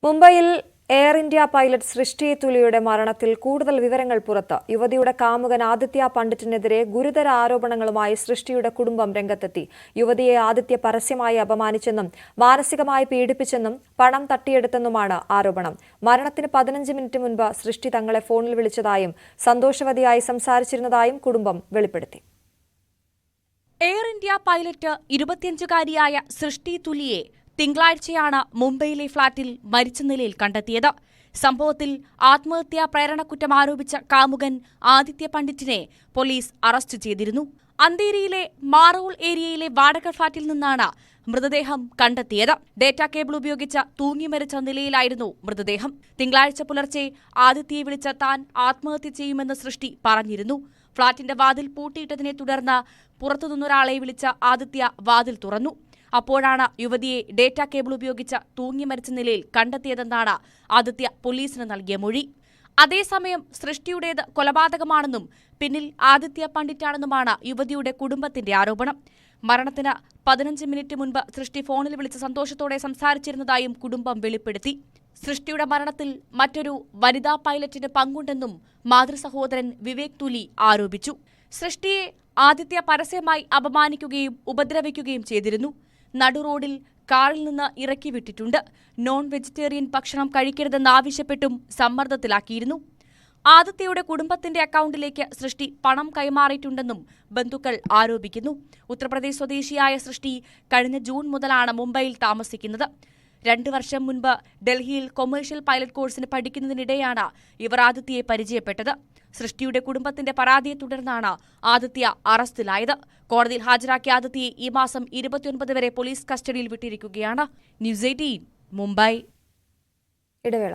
മുംബൈയിൽ എയർ ഇന്ത്യ പൈലറ്റ് സൃഷ്ടി തുലിയുടെ മരണത്തിൽ കൂടുതൽ വിവരങ്ങൾ പുറത്ത്. യുവതിയുടെ കാമുകൻ ആദിത്യ പണ്ഡിറ്റിനെതിരെ ഗുരുതര ആരോപണങ്ങളുമായി സൃഷ്ടിയുടെ കുടുംബം രംഗത്തെത്തി. യുവതിയെ ആദിത്യ പരസ്യമായി അപമാനിച്ചെന്നും മാനസികമായി പീഡിപ്പിച്ചെന്നും പണം തട്ടിയെടുത്തെന്നുമാണ് ആരോപണം. മരണത്തിന് 15 മിനിറ്റ് മുൻപ് സൃഷ്ടി തങ്ങളെ ഫോണിൽ വിളിച്ചതായും സന്തോഷവതിയായി സംസാരിച്ചിരുന്നതായും കുടുംബം വെളിപ്പെടുത്തി. എയർ ഇന്ത്യ പൈലറ്റ് 25-കാരിയായ സൃഷ്ടി തുലിയെ തിങ്കളാഴ്ചയാണ് മുംബൈയിലെ ഫ്ളാറ്റിൽ മരിച്ച നിലയിൽ കണ്ടെത്തിയത്. സംഭവത്തിൽ ആത്മഹത്യാ പ്രേരണക്കുറ്റം ആരോപിച്ച കാമുകൻ ആദിത്യ പണ്ഡിറ്റിനെ പോലീസ് അറസ്റ്റ് ചെയ്തിരുന്നു. അന്തേരിയിലെ മാറോൾ ഏരിയയിലെ വാടക ഫ്ളാറ്റിൽ നിന്നാണ് മൃതദേഹം കണ്ടെത്തിയത്. ഡേറ്റാ കേബിൾ ഉപയോഗിച്ച് തൂങ്ങിമരിച്ച നിലയിലായിരുന്നു മൃതദേഹം. തിങ്കളാഴ്ച പുലർച്ചെ ആദിത്യയെ വിളിച്ച് താൻ ആത്മഹത്യ ചെയ്യുമെന്ന് സൃഷ്ടി പറഞ്ഞിരുന്നു. ഫ്ളാറ്റിന്റെ വാതിൽ പൂട്ടിയിട്ടതിനെ തുടർന്ന് പുറത്തുനിന്നൊരാളെ വിളിച്ച ആദിത്യ വാതിൽ തുറന്നു. അപ്പോഴാണ് യുവതിയെ ഡേറ്റാ കേബിൾ ഉപയോഗിച്ച് തൂങ്ങിമരിച്ച നിലയിൽ കണ്ടെത്തിയതെന്നാണ് ആദിത്യ പോലീസിന് നൽകിയ മൊഴി. അതേസമയം സൃഷ്ടിയുടേത് കൊലപാതകമാണെന്നും പിന്നിൽ ആദിത്യ പണ്ഡിറ്റാണെന്നുമാണ് യുവതിയുടെ കുടുംബത്തിന്റെ ആരോപണം. മരണത്തിന് 15 മിനിറ്റ് മുൻപ് സൃഷ്ടി ഫോണിൽ വിളിച്ച് സന്തോഷത്തോടെ സംസാരിച്ചിരുന്നതായും കുടുംബം വെളിപ്പെടുത്തി. സൃഷ്ടിയുടെ മരണത്തിൽ മറ്റൊരു വനിതാ പൈലറ്റിന് പങ്കുണ്ടെന്നും മാതൃസഹോദരൻ വിവേക് തുലി ആരോപിച്ചു. സൃഷ്ടിയെ ആദിത്യ പരസ്യമായി അപമാനിക്കുകയും ഉപദ്രവിക്കുകയും ചെയ്തിരുന്നു. നടുറോഡിൽ കാറിൽ നിന്ന് ഇറക്കി വിട്ടിട്ടുണ്ട്. നോൺ വെജിറ്റേറിയൻ ഭക്ഷണം കഴിക്കരുതെന്നാവശ്യപ്പെട്ടും സമ്മർദ്ദത്തിലാക്കിയിരുന്നു. ആദിത്യയുടെ കുടുംബത്തിന്റെ അക്കൗണ്ടിലേക്ക് സൃഷ്ടി പണം കൈമാറിയിട്ടുണ്ടെന്നും ബന്ധുക്കൾ ആരോപിക്കുന്നു. ഉത്തർപ്രദേശ് സ്വദേശിയായ സൃഷ്ടി കഴിഞ്ഞ ജൂൺ മുതലാണ് മുംബൈയിൽ താമസിക്കുന്നത്. 2 വർഷം മുൻപ് ഡൽഹിയിൽ കൊമേഴ്ഷ്യൽ പൈലറ്റ് കോഴ്സിന് പഠിക്കുന്നതിനിടെയാണ് ഇവർ ആദിത്യയെ പരിചയപ്പെട്ടത്. സൃഷ്ടിയുടെ കുടുംബത്തിന്റെ പരാതിയെ തുടർന്നാണ് ആദിത്യ അറസ്റ്റിലായത്. കോടതിയിൽ ഹാജരാക്കിയ ആദിത്യയെ ഈ മാസം 29 വരെ പോലീസ് കസ്റ്റഡിയിൽ വിട്ടിരിക്കുകയാണ്. ന്യൂസ് 18 മുംബൈ. ഇടവേള.